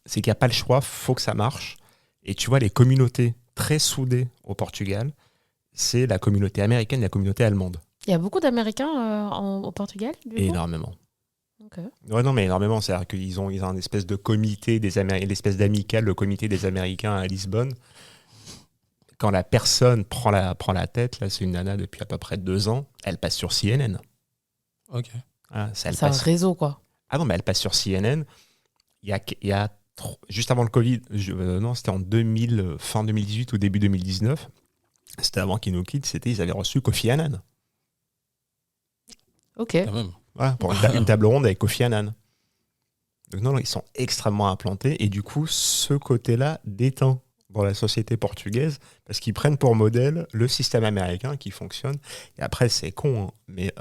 C'est qu'il n'y a pas le choix, il faut que ça marche. Et tu vois, les communautés très soudés au Portugal, c'est la communauté américaine et la communauté allemande. Il y a beaucoup d'Américains au Portugal, du coup. Énormément. Ok. Ouais, non, mais énormément. C'est-à-dire qu'ils ont un espèce de comité l'espèce d'amicale, le comité des Américains à Lisbonne. Quand la personne prend la tête, là, c'est une nana depuis à peu près 2 ans, elle passe sur CNN. Ok. Ah, C'est un réseau, quoi. Ah non, mais elle passe sur CNN. Juste avant le Covid, non, c'était en fin 2018 ou début 2019. C'était avant qu'ils nous quittent. Ils avaient reçu Kofi Annan. Ok. Quand même. Voilà, pour une table ronde avec Kofi Annan. Donc non, ils sont extrêmement implantés. Et du coup, ce côté-là déteint dans la société portugaise parce qu'ils prennent pour modèle le système américain qui fonctionne. Et après, c'est con, hein, mais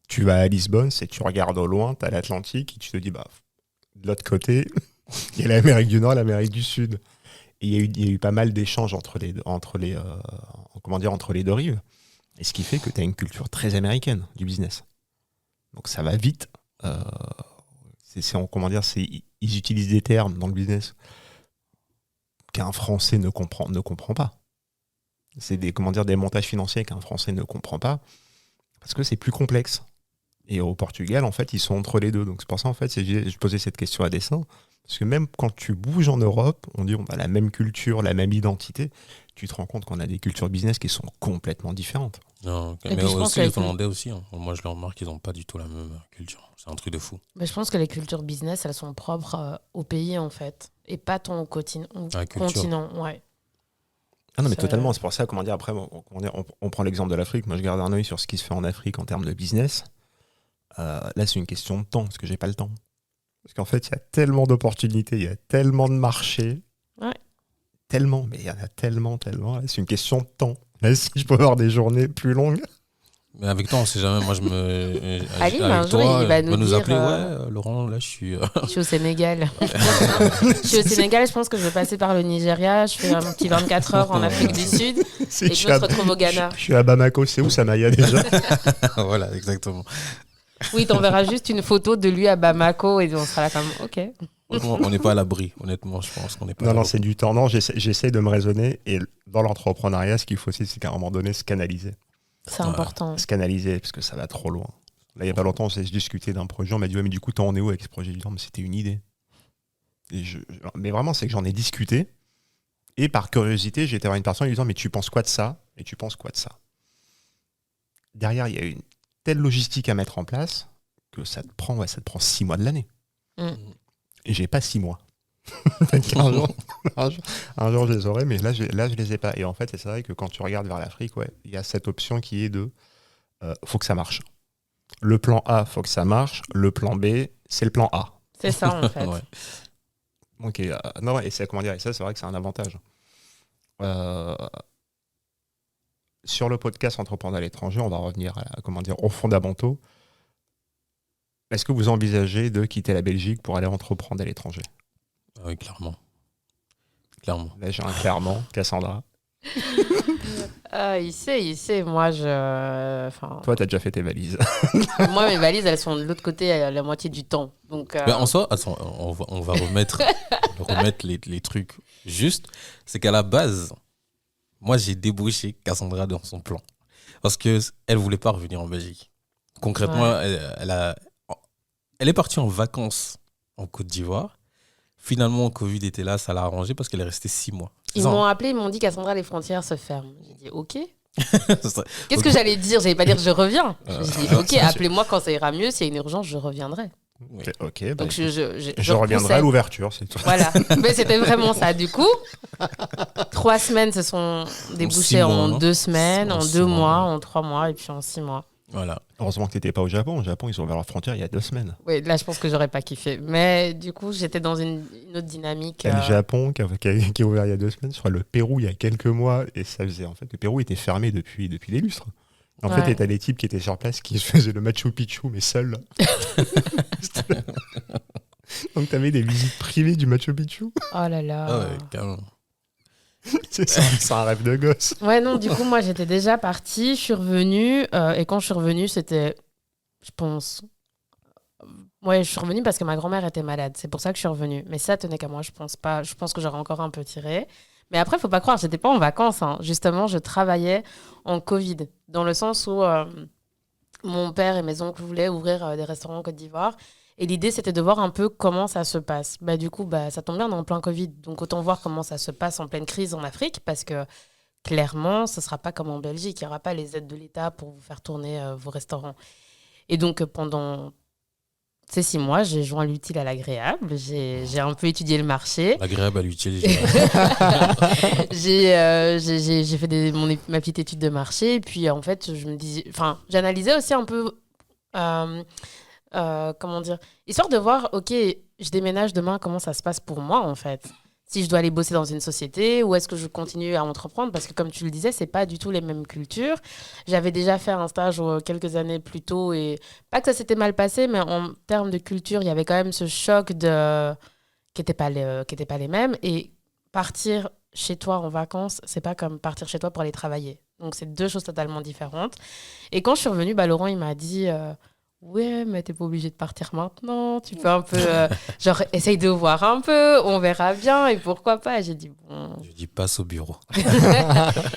tu vas à Lisbonne, tu regardes au loin, tu as l'Atlantique et tu te dis, bah, de l'autre côté, il y a l'Amérique du Nord et l'Amérique du Sud. Et il y a eu pas mal d'échanges entre les deux rives. Et ce qui fait que tu as une culture très américaine du business. Donc ça va vite. Ils utilisent des termes dans le business qu'un Français ne comprend pas. C'est des montages financiers qu'un Français ne comprend pas parce que c'est plus complexe. Et au Portugal, en fait, ils sont entre les deux. Donc c'est pour ça, en fait, je posais cette question à dessein. Parce que même quand tu bouges en Europe, on dit on a la même culture, la même identité, tu te rends compte qu'on a des cultures business qui sont complètement différentes. Non, Et mais puis, je pense aussi les que- Hollandais aussi. Hein. Moi, je le remarque, ils n'ont pas du tout la même culture. C'est un truc de fou. Mais je pense que les cultures business, elles sont propres au pays, en fait. Et pas ton La culture. continent. Ouais. Ah non, mais Ça- totalement. C'est pour ça, après, on prend l'exemple de l'Afrique. Moi, je garde un œil sur ce qui se fait en Afrique en termes de business. Là, c'est une question de temps, parce que j'ai pas le temps. Parce qu'en fait, il y a tellement d'opportunités, il y a tellement de marchés. Ouais. Tellement, mais il y en a tellement. Là, c'est une question de temps. Là, si je peux avoir des journées plus longues. Mais avec toi, on sait jamais. Moi, je me. Ali, avec un jour, toi, il va nous dire, appeler. Ouais, Laurent, là, je suis. Je suis au Sénégal. Je suis au Sénégal, je pense que je vais passer par le Nigeria. Je fais un petit 24 heures en Afrique du Sud. Et je me retrouve au Ghana. Je suis à Bamako, c'est où Samaya déjà? Voilà, exactement. Oui, t'enverras juste une photo de lui à Bamako et on sera là comme, ok. On n'est pas à l'abri, honnêtement, je pense qu'on n'est pas à Non, l'abri. c'est du temps. Non, j'essaie de me raisonner. Et dans l'entrepreneuriat, ce qu'il faut aussi, c'est qu'à un moment donné, se canaliser. C'est Ouais. important. Se canaliser, parce que ça va trop loin. Là, il n'y a pas longtemps, on s'est discuté d'un projet. On m'a dit, ouais, mais du coup, t'en es où avec ce projet? Je dis, non, mais c'était une idée. Mais vraiment, c'est que j'en ai discuté. Et par curiosité, j'ai été voir une personne en lui disant, mais tu penses quoi de ça? Et tu penses quoi de ça? Derrière, il y a une telle logistique à mettre en place que ça te prend 6 mois de l'année. Mm. Et j'ai pas 6 mois. un jour, je les aurai, mais là, je les ai pas. Et en fait, c'est vrai que quand tu regardes vers l'Afrique, ouais, il y a cette option qui est de faut que ça marche. Le plan A, faut que ça marche. Le plan B, c'est le plan A. C'est ça, en fait. Donc, Ouais. non, et ça, c'est vrai que c'est un avantage. Sur le podcast Entreprendre à l'étranger, on va revenir aux fondamentaux. Est-ce que vous envisagez de quitter la Belgique pour aller entreprendre à l'étranger? Oui, clairement. Clairement. Là, j'ai un clairement. Cassandra. Il sait. Moi, Toi, t'as déjà fait tes valises. moi, mes valises, elles sont de l'autre côté à la moitié du temps. Donc, Mais en soi, attends, on va remettre les trucs juste. C'est qu'à la base, moi, j'ai débouché Cassandra dans son plan. Parce qu'elle ne voulait pas revenir en Belgique. Concrètement, Ouais. elle est partie en vacances en Côte d'Ivoire. Finalement, Covid était là, ça l'a arrangé parce qu'elle est restée 6 mois. Ils m'ont appelé, ils m'ont dit Cassandra, les frontières se ferment. J'ai dit ok. Ça- Qu'est-ce que j'allais dire? J'allais pas dire je reviens. J'ai dit ok, ça, appelez-moi quand ça ira mieux. S'il y a une urgence, je reviendrai. Oui. Ok, bah, Donc je reviendrai à repoussais. l'ouverture, c'est tout. Voilà, mais c'était vraiment ça. Du coup, 3 semaines se sont débouchées 6 mois, en non 2 semaines, En en 6 2 mois, mois, ouais. en 3 mois et puis en 6 mois. Voilà. Heureusement que t'étais pas au Japon. Au Japon, ils ont ouvert leur frontière il y a 2 semaines. Oui, là, je pense que j'aurais pas kiffé. Mais du coup, j'étais dans une autre dynamique. Il y a le Japon qui a ouvert il y a 2 semaines. Je crois le Pérou il y a quelques mois. Et ça faisait, en fait, le Pérou était fermé depuis des lustres. En fait, Ouais. t'as des types qui étaient sur place qui faisaient le Machu Picchu, mais seuls. Donc t'avais des visites privées du Machu Picchu. Oh là là. Ah ouais, carrément. C'est un rêve de gosse. Ouais, non, du coup, moi, j'étais déjà partie, je suis revenue, et quand je suis revenue, c'était, je pense... Ouais, je suis revenue parce que ma grand-mère était malade, c'est pour ça que je suis revenue. Mais ça tenait qu'à moi, je pense pas, je pense que j'aurais encore un peu tiré. Mais après, il ne faut pas croire, je n'étais pas en vacances. Hein. Justement, je travaillais en Covid, dans le sens où mon père et mes oncles voulaient ouvrir des restaurants en Côte d'Ivoire. Et l'idée, c'était de voir un peu comment ça se passe. Du coup, ça tombe bien, on est en plein Covid. Donc, autant voir comment ça se passe en pleine crise en Afrique, parce que clairement, ce ne sera pas comme en Belgique. Il n'y aura pas les aides de l'État pour vous faire tourner vos restaurants. Et donc, pendant ces 6 mois, j'ai joint l'utile à l'agréable. J'ai un peu étudié le marché. L'agréable à l'utile. J'ai fait ma petite étude de marché. Et puis, en fait, j'analysais aussi un peu, comment dire, histoire de voir, OK, je déménage demain, comment ça se passe pour moi, en fait. Si je dois aller bosser dans une société ou est-ce que je continue à entreprendre, parce que comme tu le disais, c'est pas du tout les mêmes cultures. J'avais déjà fait un stage quelques années plus tôt et pas que ça s'était mal passé, mais en termes de culture, il y avait quand même ce choc qui n'était pas les mêmes. Et partir chez toi en vacances, c'est pas comme partir chez toi pour aller travailler. Donc c'est 2 choses totalement différentes. Et quand je suis revenue, Laurent, il m'a dit... ouais, mais t'es pas obligé de partir maintenant. Tu peux un peu, essaye de voir un peu, on verra bien, et pourquoi pas. J'ai dit, bon. Je dis, passe au bureau.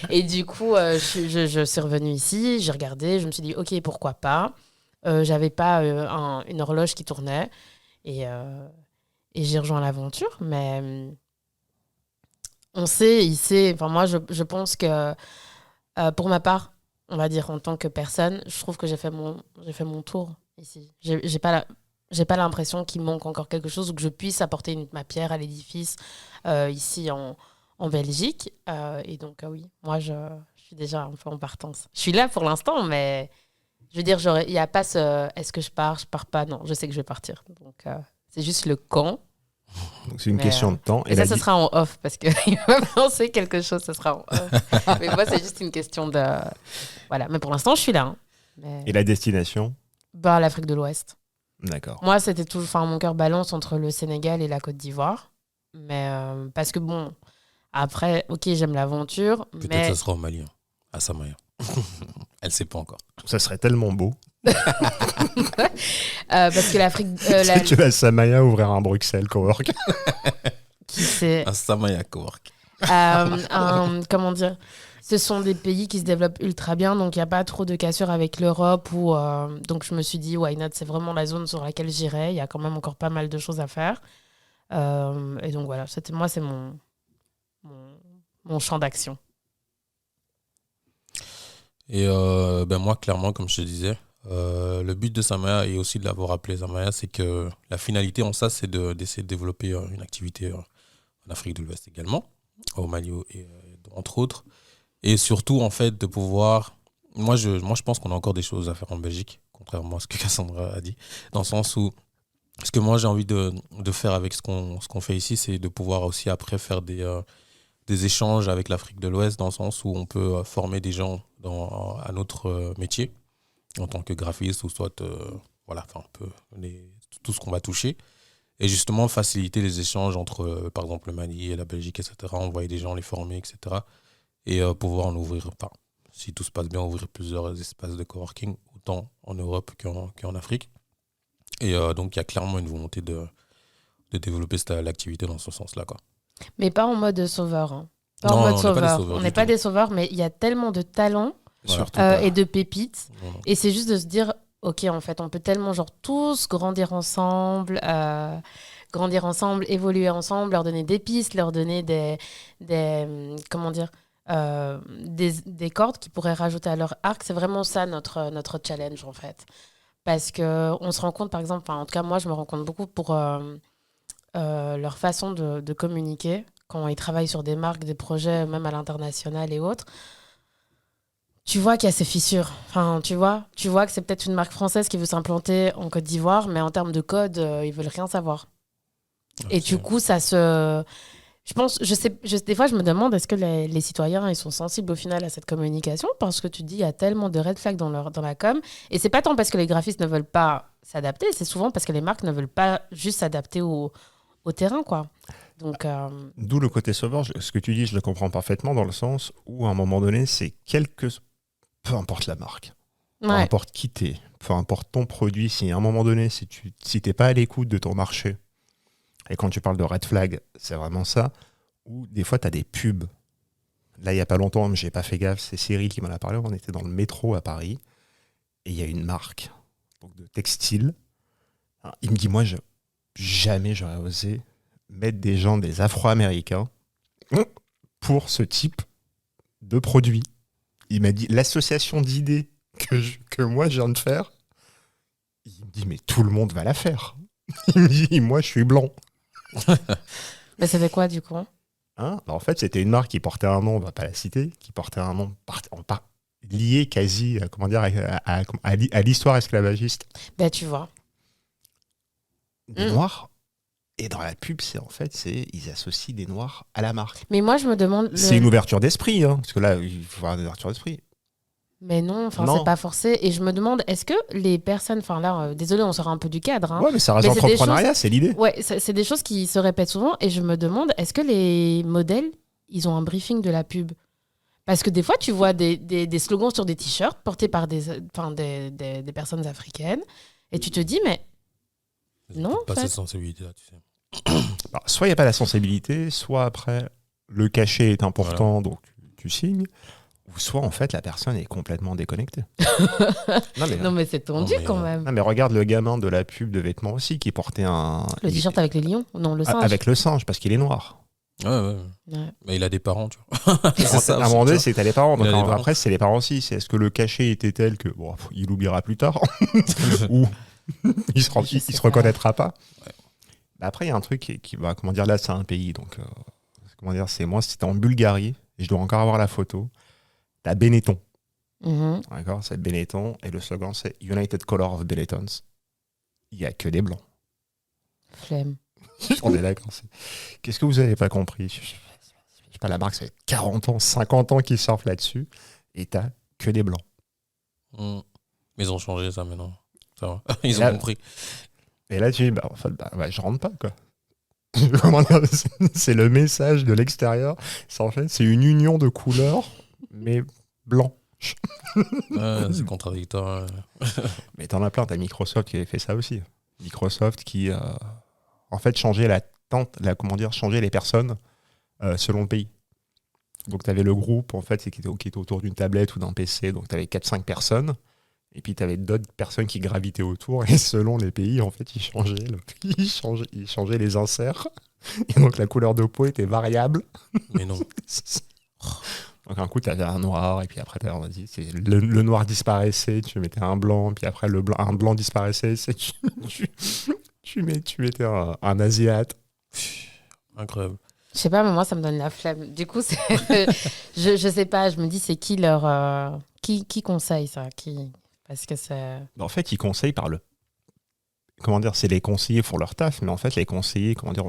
Et du coup, je suis revenue ici, j'ai regardé, je me suis dit, OK, pourquoi pas. J'avais pas une horloge qui tournait, et j'ai rejoint l'aventure, mais on sait, moi, je pense que pour ma part, on va dire en tant que personne, je trouve que j'ai fait mon tour ici. J'ai pas l'impression qu'il manque encore quelque chose ou que je puisse apporter ma pierre à l'édifice ici en Belgique. Et donc, oui, moi, je suis déjà un peu en partance. Je suis là pour l'instant, mais je veux dire, il n'y a pas est-ce que je pars pas. Non, je sais que je vais partir. Donc, c'est juste le quand. Donc c'est une question de temps. Et ça, ce sera en off, parce qu'il va penser quelque chose, ce sera en off. Mais moi, c'est juste une question de... Voilà, mais pour l'instant, je suis là. Hein. Mais... Et la destination ? L'Afrique de l'Ouest. D'accord. Moi, c'était toujours... Enfin, mon cœur balance entre le Sénégal et la Côte d'Ivoire. Mais parce que bon, après, OK, j'aime l'aventure, Peut-être mais... que ça sera au Mali, à Samaya. Elle ne sait pas encore. Ça serait tellement beau. parce que l'Afrique... Tu vas à Samaya ouvrir un Bruxelles Cowork. Qui sait... Un Samaya Cowork. Comment dire, ce sont des pays qui se développent ultra bien, donc il n'y a pas trop de cassure avec l'Europe. Donc je me suis dit, why not, c'est vraiment la zone sur laquelle j'irai. Il y a quand même encore pas mal de choses à faire. Et donc voilà, c'est mon champ d'action. Et moi, clairement, comme je te disais, le but de Samaya et aussi de l'avoir appelé Samaya, c'est que la finalité en ça, c'est d'essayer de développer une activité en Afrique de l'Ouest également, au Mali et entre autres. Et surtout, en fait, de pouvoir... Moi, je pense qu'on a encore des choses à faire en Belgique, contrairement à ce que Cassandra a dit, dans le sens où ce que moi, j'ai envie de faire avec ce qu'on fait ici, c'est de pouvoir aussi après faire des échanges avec l'Afrique de l'Ouest, dans le sens où on peut former des gens à notre métier, en tant que graphiste, ou soit un peu tout ce qu'on va toucher. Et justement, faciliter les échanges entre, par exemple, le Mali et la Belgique, etc. Envoyer des gens, les former, etc. Et pouvoir en ouvrir, si tout se passe bien, ouvrir plusieurs espaces de coworking, autant en Europe qu'en Afrique. Et donc, il y a clairement une volonté de développer l'activité dans ce sens-là, quoi. Mais pas en mode sauveur. Hein. Non, en mode on sauveur. On n'est pas des sauveurs, mais il y a tellement de talents Voilà. et de pépites. Non. Et c'est juste de se dire, OK, en fait, on peut tellement tous grandir ensemble, évoluer ensemble, leur donner des pistes, leur donner des cordes qui pourraient rajouter à leur arc. C'est vraiment ça notre challenge, en fait. Parce qu'on se rend compte, par exemple, en tout cas, moi, je me rends compte beaucoup pour leur façon de communiquer, quand ils travaillent sur des marques, des projets, même à l'international et autres. Tu vois qu'il y a ces fissures. Enfin, tu vois que c'est peut-être une marque française qui veut s'implanter en Côte d'Ivoire, mais en termes de code, ils veulent rien savoir. Et du coup, ça se... des fois, je me demande, est-ce que les citoyens, ils sont sensibles au final à cette communication ? Parce que tu dis, il y a tellement de red flags dans la com. Et c'est pas tant parce que les graphistes ne veulent pas s'adapter, c'est souvent parce que les marques ne veulent pas juste s'adapter au terrain, quoi. Donc, D'où le côté sauveur. Ce que tu dis, je le comprends parfaitement dans le sens où, à un moment donné, c'est peu importe la marque, peu importe qui t'es, peu importe ton produit, si à un moment donné, si t'es pas à l'écoute de ton marché, et quand tu parles de red flag, c'est vraiment ça, où des fois, tu as des pubs. Là, il n'y a pas longtemps, mais j'ai pas fait gaffe, c'est Cyril qui m'en a parlé. On était dans le métro à Paris et il y a une marque donc de textile. Alors, il me dit, moi, jamais j'aurais osé mettre des Afro-Américains pour ce type de produit. Il m'a dit, l'association d'idées que moi, je viens de faire, il me dit, mais tout le monde va la faire. Il me dit, moi, je suis blanc. Mais c'était quoi, du coup? Alors, en fait, c'était une marque qui portait un nom, on va pas la citer, qui portait un nom lié quasi à l'histoire esclavagiste Tu vois. des Noirs. Et dans la pub, ils associent des Noirs à la marque. Mais moi, je me demande... C'est une ouverture d'esprit, parce que là, il faut avoir une ouverture d'esprit. Mais non, Non. c'est pas forcé. Et je me demande, est-ce que les personnes... désolé, on sort un peu du cadre. Hein. Ouais, mais ça reste Mais c'est des l'entrepreneuriat, c'est l'idée. Ouais, c'est des choses qui se répètent souvent. Et je me demande, est-ce que les modèles, ils ont un briefing de la pub? Parce que des fois, tu vois des slogans sur des t-shirts portés par des personnes africaines. Et tu te dis, mais... Non, pas en fait. cette sensibilité-là, tu sais. Alors, soit il n'y a pas la sensibilité, soit après, le cachet est important, donc tu signes. Ou soit, en fait, la personne est complètement déconnectée. Non, mais c'est tendu quand même. Non, mais regarde le gamin de la pub de vêtements aussi, qui portait Le t-shirt avec les lions? Non, le singe. Avec le singe, parce qu'il est noir. Ouais. Mais il a des parents, tu vois. C'est ça, à un moment donné, c'est que t'as les parents. Donc, parents. après, c'est les parents aussi. Est-ce que le cachet était tel que il l'oubliera plus tard ou il se reconnaîtra pas. Ouais. Après, il y a un truc qui va, comment dire, là, c'est un pays. Donc, c'est moi, c'était en Bulgarie, et je dois encore avoir la photo. T'as Benetton. Mhm. D'accord, c'est Benetton, et le slogan, c'est United Color of Benetton. Il n'y a que des blancs. Flemme. On est d'accord. Qu'est-ce que vous n'avez pas compris? Je sais pas, la marque, ça fait 40 ans, 50 ans qu'ils surfent là-dessus, et t'as que des blancs. Mais ils ont changé ça maintenant. Ça va. Ils ont compris. Et là, tu dis, je rentre pas, quoi. Comment dire, c'est le message de l'extérieur. C'est une union de couleurs, mais blanc. Mm. C'est contradictoire. Mais t'en as plein. T'as Microsoft qui avait fait ça aussi. Microsoft qui, en fait, changeait changer les personnes selon le pays. Donc, t'avais le groupe, en fait, qui était autour d'une tablette ou d'un PC. Donc, t'avais 4-5 personnes. Et puis, tu avais d'autres personnes qui gravitaient autour. Et selon les pays, en fait, ils changeaient les inserts. Et donc, la couleur de peau était variable. Mais non. Donc, un coup, tu avais un noir. Et puis après, le noir disparaissait. Tu mettais un blanc. Puis après, un blanc disparaissait. Tu mettais un asiate. Incroyable. Je sais pas, mais moi, ça me donne la flemme. Du coup, je sais pas. Je me dis, c'est qui leur... Qui conseille ça? Parce que c'est... En fait, ils conseillent par le... Comment dire, c'est les conseillers font leur taf, mais en fait, les conseillers, comment dire,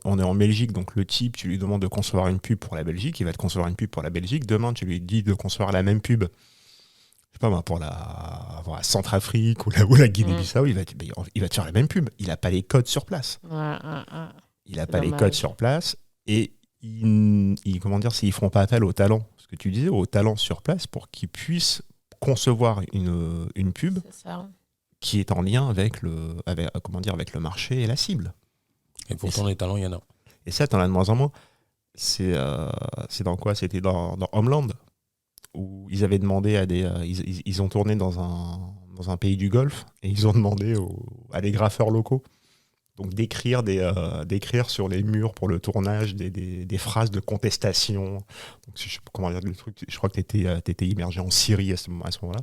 on est en Belgique, donc le type, tu lui demandes de concevoir une pub pour la Belgique, il va te concevoir une pub pour la Belgique. Demain, tu lui dis de concevoir la même pub, je sais pas moi, pour la Centrafrique ou la Guinée-Bissau, il va te faire la même pub. Il n'a pas les codes sur place. Il n'a pas les codes sur place et comment dire, s'ils feront pas appel au talent, ce que tu disais, au talent sur place pour qu'ils puissent concevoir une pub qui est en lien avec le marché et la cible. Et pourtant, les talents, il y en a. Et ça, t'en as de moins en moins. C'est dans quoi? C'était dans Homeland, où ils avaient demandé à ils ont tourné dans un pays du Golfe, et ils ont demandé à des graffeurs locaux donc d'écrire sur les murs pour le tournage des phrases de contestation. Donc, je sais pas comment dire le truc. Je crois que t'étais immergé en Syrie à ce moment-là.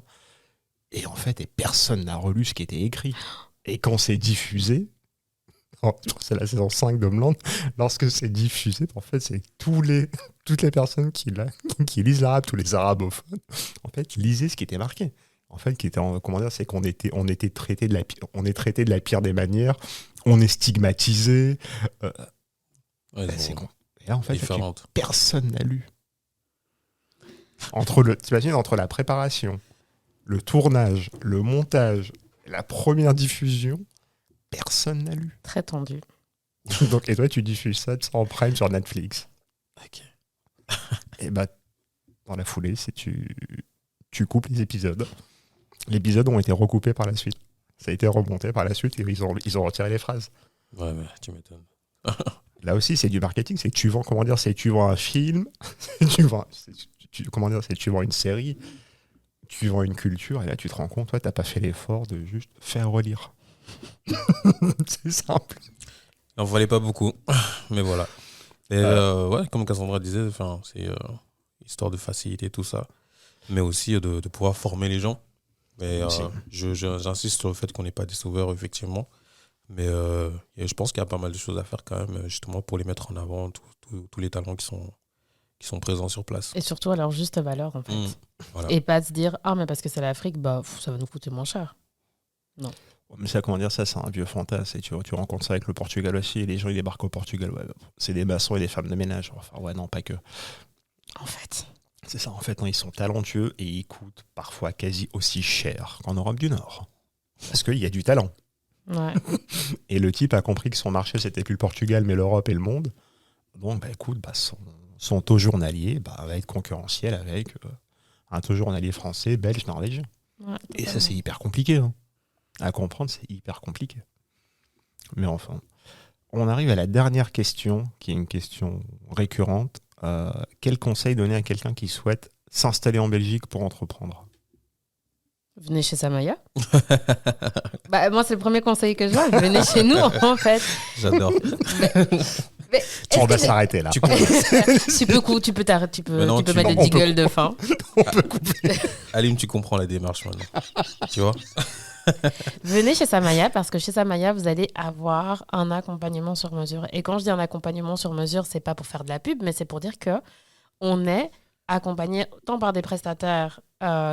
Et en fait, personne n'a relu ce qui était écrit. Et quand c'est diffusé, je crois que c'est la saison 5 d'Homeland, lorsque c'est diffusé, en fait, c'est toutes les personnes qui lisent l'arabe, tous les arabophones, en fait, lisaient ce qui était marqué. En fait, c'est qu'on est traité de la pire des manières, on est stigmatisé. C'est con. Et là, en fait, personne n'a lu. T'imagines, entre la préparation, le tournage, le montage, la première diffusion, personne n'a lu. Très tendu. Donc, et toi, tu diffuses ça en prime sur Netflix. Ok. Et dans la foulée, tu coupes les épisodes. Les épisodes ont été recoupés par la suite. Ça a été remonté par la suite et ils ont retiré les phrases. Ouais, tu m'étonnes. Là aussi, c'est du marketing. C'est que tu vends, tu vends un film, tu vends une série, tu vends une culture, et là, tu te rends compte, t'as pas fait l'effort de juste faire relire. C'est simple. Il n'en fallait pas beaucoup, mais voilà. Et ouais, comme Cassandra disait, c'est histoire de faciliter tout ça, mais aussi de pouvoir former les gens. Mais j'insiste sur le fait qu'on n'est pas des sauveurs, effectivement. Mais je pense qu'il y a pas mal de choses à faire quand même, justement, pour les mettre en avant, tous les talents qui sont présents sur place. Et surtout à leur juste valeur, en fait. Voilà. Et pas se dire, ah, mais parce que c'est l'Afrique, ça va nous coûter moins cher. Non. Mais ça, c'est un vieux fantasme. Et tu rencontres ça avec le Portugal aussi. Et les gens, ils débarquent au Portugal. Ouais, c'est des maçons et des femmes de ménage. Enfin, ouais, non, pas que. En fait. C'est ça, en fait. Non, ils sont talentueux et ils coûtent parfois quasi aussi cher qu'en Europe du Nord. Parce qu'il y a du talent. Ouais. Et le type a compris que son marché, c'était plus le Portugal, mais l'Europe et le monde. Donc, écoute, son taux journalier va être concurrentiel avec un taux journalier français, belge, norvégien. Ouais, et ça, c'est hyper compliqué. Hein. À comprendre, c'est hyper compliqué. Mais enfin, on arrive à la dernière question, qui est une question récurrente. Quel conseil donner à quelqu'un qui souhaite s'installer en Belgique pour entreprendre ? Venez chez Samaya. Moi, c'est le premier conseil que je donne. Venez chez nous, en fait. J'adore. On va s'arrêter là. tu peux mettre des gueules de fin. On peut couper. Alim, tu comprends la démarche maintenant. Tu vois ? Venez chez Samaya parce que chez Samaya, vous allez avoir un accompagnement sur mesure. Et quand je dis un accompagnement sur mesure, c'est pas pour faire de la pub, mais c'est pour dire que on est accompagné tant par des prestataires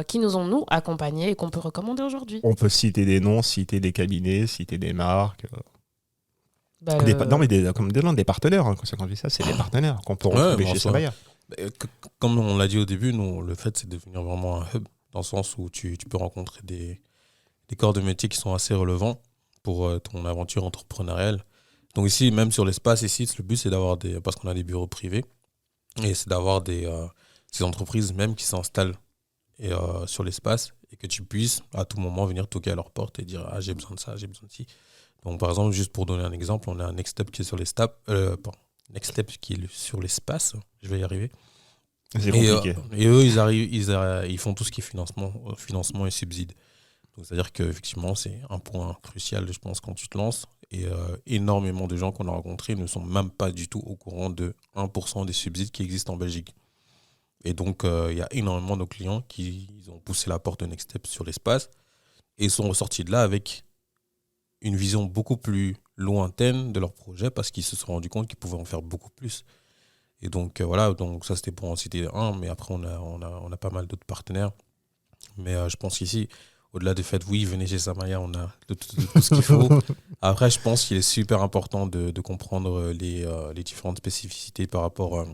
qui nous ont, nous, accompagnés et qu'on peut recommander aujourd'hui. On peut citer des noms, citer des cabinets, citer des marques. Des partenaires. Hein, quand je dis ça, c'est des partenaires qu'on peut retrouver chez Samaya. Comme on l'a dit au début, nous, le fait, c'est de devenir vraiment un hub, dans le sens où tu peux rencontrer des corps de métier qui sont assez relevants pour ton aventure entrepreneuriale. Donc ici, même sur l'espace, le but, c'est d'avoir parce qu'on a des bureaux privés, et c'est d'avoir ces entreprises même qui s'installent sur l'espace et que tu puisses à tout moment venir toquer à leur porte et dire « Ah, j'ai besoin de ça, j'ai besoin de ci ». Donc par exemple, juste pour donner un exemple, on a un Next Step qui est sur sur l'espace, je vais y arriver. C'est compliqué. Et eux, ils font tout ce qui est financement et subsides. Donc, c'est-à-dire qu'effectivement, c'est un point crucial, je pense, quand tu te lances. Et énormément de gens qu'on a rencontrés ne sont même pas du tout au courant de 1% des subsides qui existent en Belgique. Et donc, il y a énormément de nos clients qui ont poussé la porte de Next Step sur l'espace et sont ressortis de là avec une vision beaucoup plus lointaine de leur projet parce qu'ils se sont rendus compte qu'ils pouvaient en faire beaucoup plus. Et donc, voilà, donc ça, c'était pour en citer un. Mais après, on a pas mal d'autres partenaires. Mais je pense qu'ici, au-delà du fait, oui, venez chez Samaya, on a tout ce qu'il faut. Après, je pense qu'il est super important de comprendre les différentes spécificités par rapport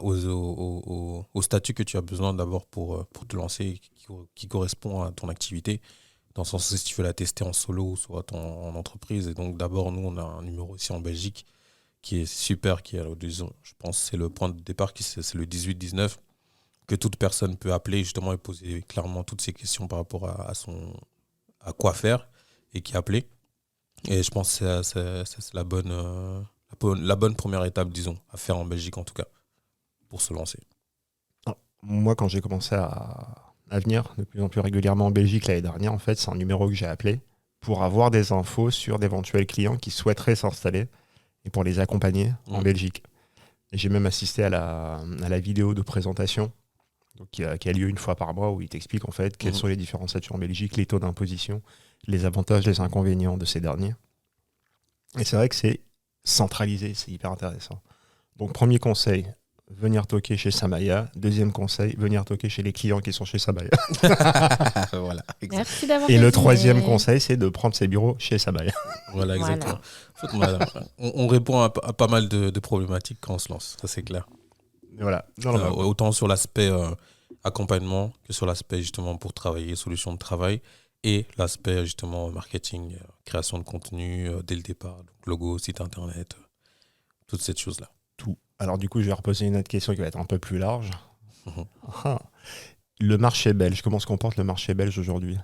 au statut que tu as besoin d'abord pour te lancer, qui correspond à ton activité. Dans le sens où si tu veux la tester en solo, soit en entreprise. Et donc, d'abord, nous, on a un numéro ici en Belgique qui est super, je pense que c'est le point de départ, c'est le 18-19. Que toute personne peut appeler justement et poser clairement toutes ces questions par rapport à quoi faire et qui appeler. Et je pense que c'est la bonne première étape, disons, à faire en Belgique en tout cas, pour se lancer. Moi, quand j'ai commencé à venir de plus en plus régulièrement en Belgique l'année dernière, en fait, c'est un numéro que j'ai appelé pour avoir des infos sur d'éventuels clients qui souhaiteraient s'installer et pour les accompagner en Belgique. Et j'ai même assisté à la vidéo de présentation donc, qui a lieu une fois par mois où il t'explique en fait quels sont les différents statuts en Belgique, les taux d'imposition, les avantages, les inconvénients de ces derniers. Et c'est vrai que c'est centralisé, c'est hyper intéressant. Donc premier conseil, venir toquer chez Samaya. Deuxième conseil, venir toquer chez les clients qui sont chez Samaya. Voilà, merci d'avoir Et le troisième conseil, c'est de prendre ses bureaux chez Samaya. Voilà, exactement. Voilà. En fait, on répond à pas mal de problématiques quand on se lance, ça c'est clair. Voilà. Autant sur l'aspect accompagnement que sur l'aspect justement pour travailler, solution de travail, et l'aspect justement marketing, création de contenu dès le départ, donc logo, site internet, toutes ces choses-là. Tout. Alors du coup, je vais reposer une autre question qui va être un peu plus large. Le marché belge, comment se comporte le marché belge aujourd'hui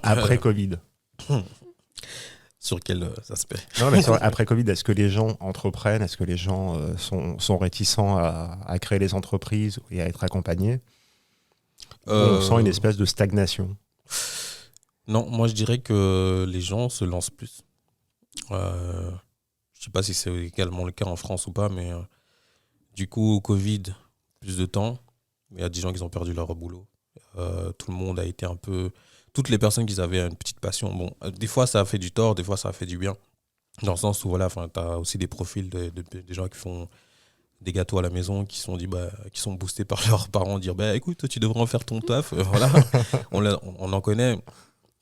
après Covid ? Sur quel aspect? Non, mais après Covid, est-ce que les gens entreprennent? Est-ce que les gens sont réticents à créer les entreprises et à être accompagnés? On sent une espèce de stagnation. Non, moi je dirais que les gens se lancent plus. Je ne sais pas si c'est également le cas en France ou pas, mais du coup, au Covid, plus de temps. Il y a des gens qui ont perdu leur boulot. Tout le monde a été un peu... Toutes les personnes qui avaient une petite passion, bon, des fois ça a fait du tort, des fois ça a fait du bien. Dans le sens où voilà, tu as aussi des profils des gens qui font des gâteaux à la maison, qui sont boostés par leurs parents, dire écoute, tu devrais en faire ton taf. Voilà, on en connaît.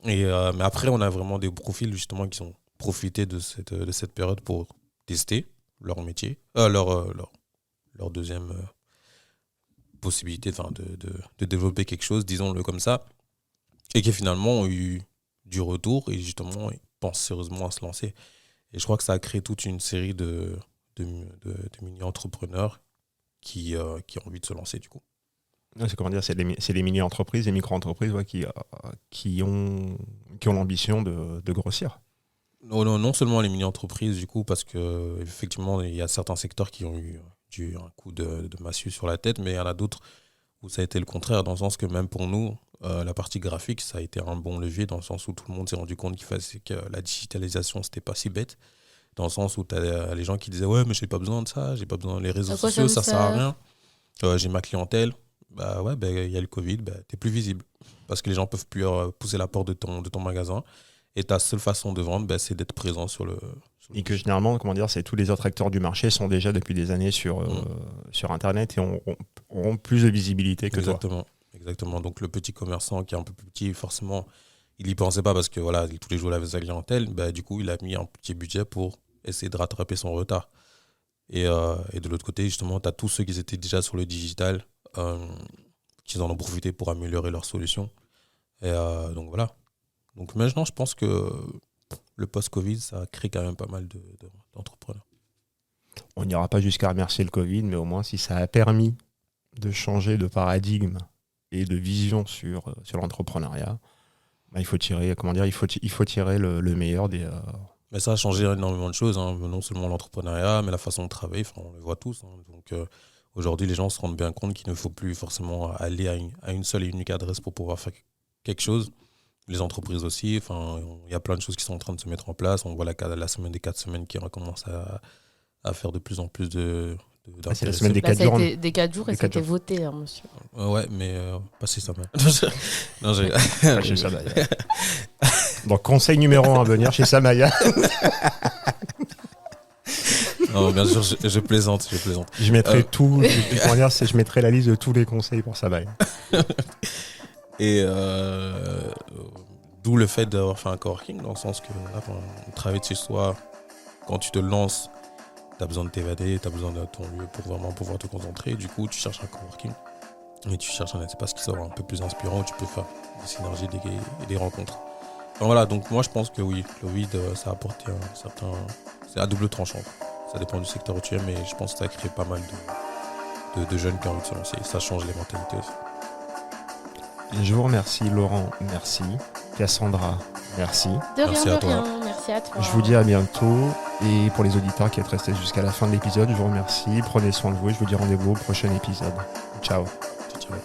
Et, mais après, on a vraiment des profils justement qui ont profité de cette période pour tester leur métier, leur deuxième possibilité de développer quelque chose, disons-le comme ça, et qui finalement ont eu du retour et justement ils pensent sérieusement à se lancer. Et je crois que ça a créé toute une série de mini-entrepreneurs qui ont envie de se lancer du coup. C'est comment dire, c'est les mini-entreprises, les micro-entreprises qui ont l'ambition de grossir. Non seulement les mini-entreprises du coup, parce que effectivement il y a certains secteurs qui ont eu un coup de massue sur la tête, mais il y en a d'autres où ça a été le contraire, dans le sens que même pour nous, la partie graphique, ça a été un bon levier, dans le sens où tout le monde s'est rendu compte que la digitalisation, c'était pas si bête, dans le sens où tu as les gens qui disaient ouais, mais j'ai pas besoin de ça, j'ai pas besoin des réseaux sociaux, ça sert à rien, j'ai ma clientèle. Il y a le Covid, t'es plus visible, parce que les gens peuvent plus pousser la porte de ton magasin, et ta seule façon de vendre, c'est d'être présent sur le... Et que généralement, c'est tous les autres acteurs du marché sont déjà depuis des années sur Internet et ont plus de visibilité que toi. Exactement. Donc le petit commerçant qui est un peu plus petit, forcément, il n'y pensait pas parce que voilà, tous les jours il avait sa clientèle. Du coup, il a mis un petit budget pour essayer de rattraper son retard. Et de l'autre côté, justement, tu as tous ceux qui étaient déjà sur le digital, qui en ont profité pour améliorer leurs solutions. Et donc voilà. Donc maintenant, je pense que le post-Covid, ça a créé quand même pas mal d'entrepreneurs. On n'ira pas jusqu'à remercier le Covid, mais au moins si ça a permis de changer de paradigme et de vision sur l'entrepreneuriat, il faut tirer, il faut tirer le meilleur des... Mais ça a changé énormément de choses, hein. Non seulement l'entrepreneuriat, mais la façon de travailler, on le voit tous. Hein. Donc aujourd'hui, les gens se rendent bien compte qu'il ne faut plus forcément aller à une seule et unique adresse pour pouvoir faire quelque chose. Les entreprises aussi, il y a plein de choses qui sont en train de se mettre en place. On voit la semaine des 4 semaines qui recommence à faire de plus en plus c'est la semaine des 4 jours. Des 4 jours et ça a été voté, hein, monsieur. Ouais, mais pas chez Samaya. Non, pas chez Samaya. Donc, conseil numéro 1 à venir chez Samaya. Non, bien sûr, je plaisante. Je mettrai je mettrai la liste de tous les conseils pour Samaya. Et d'où le fait d'avoir fait un coworking, dans le sens que on travaille de chez soi, quand tu te lances, tu as besoin de t'évader, tu as besoin de ton lieu pour vraiment pouvoir te concentrer. Du coup, tu cherches un coworking et tu cherches un espace qui soit un peu plus inspirant où tu peux faire des synergies et des rencontres. Voilà, donc moi je pense que oui, le Covid, ça a apporté un certain... C'est à double tranchant. Ça dépend du secteur où tu es, mais je pense que ça a créé pas mal de jeunes qui ont envie de se lancer. Ça change les mentalités aussi. Je vous remercie, Laurent, merci. Cassandra, merci. De merci rien, à toi. Merci à toi. Je vous dis à bientôt. Et pour les auditeurs qui êtes restés jusqu'à la fin de l'épisode, je vous remercie. Prenez soin de vous et je vous dis rendez-vous au prochain épisode. Ciao. Ciao.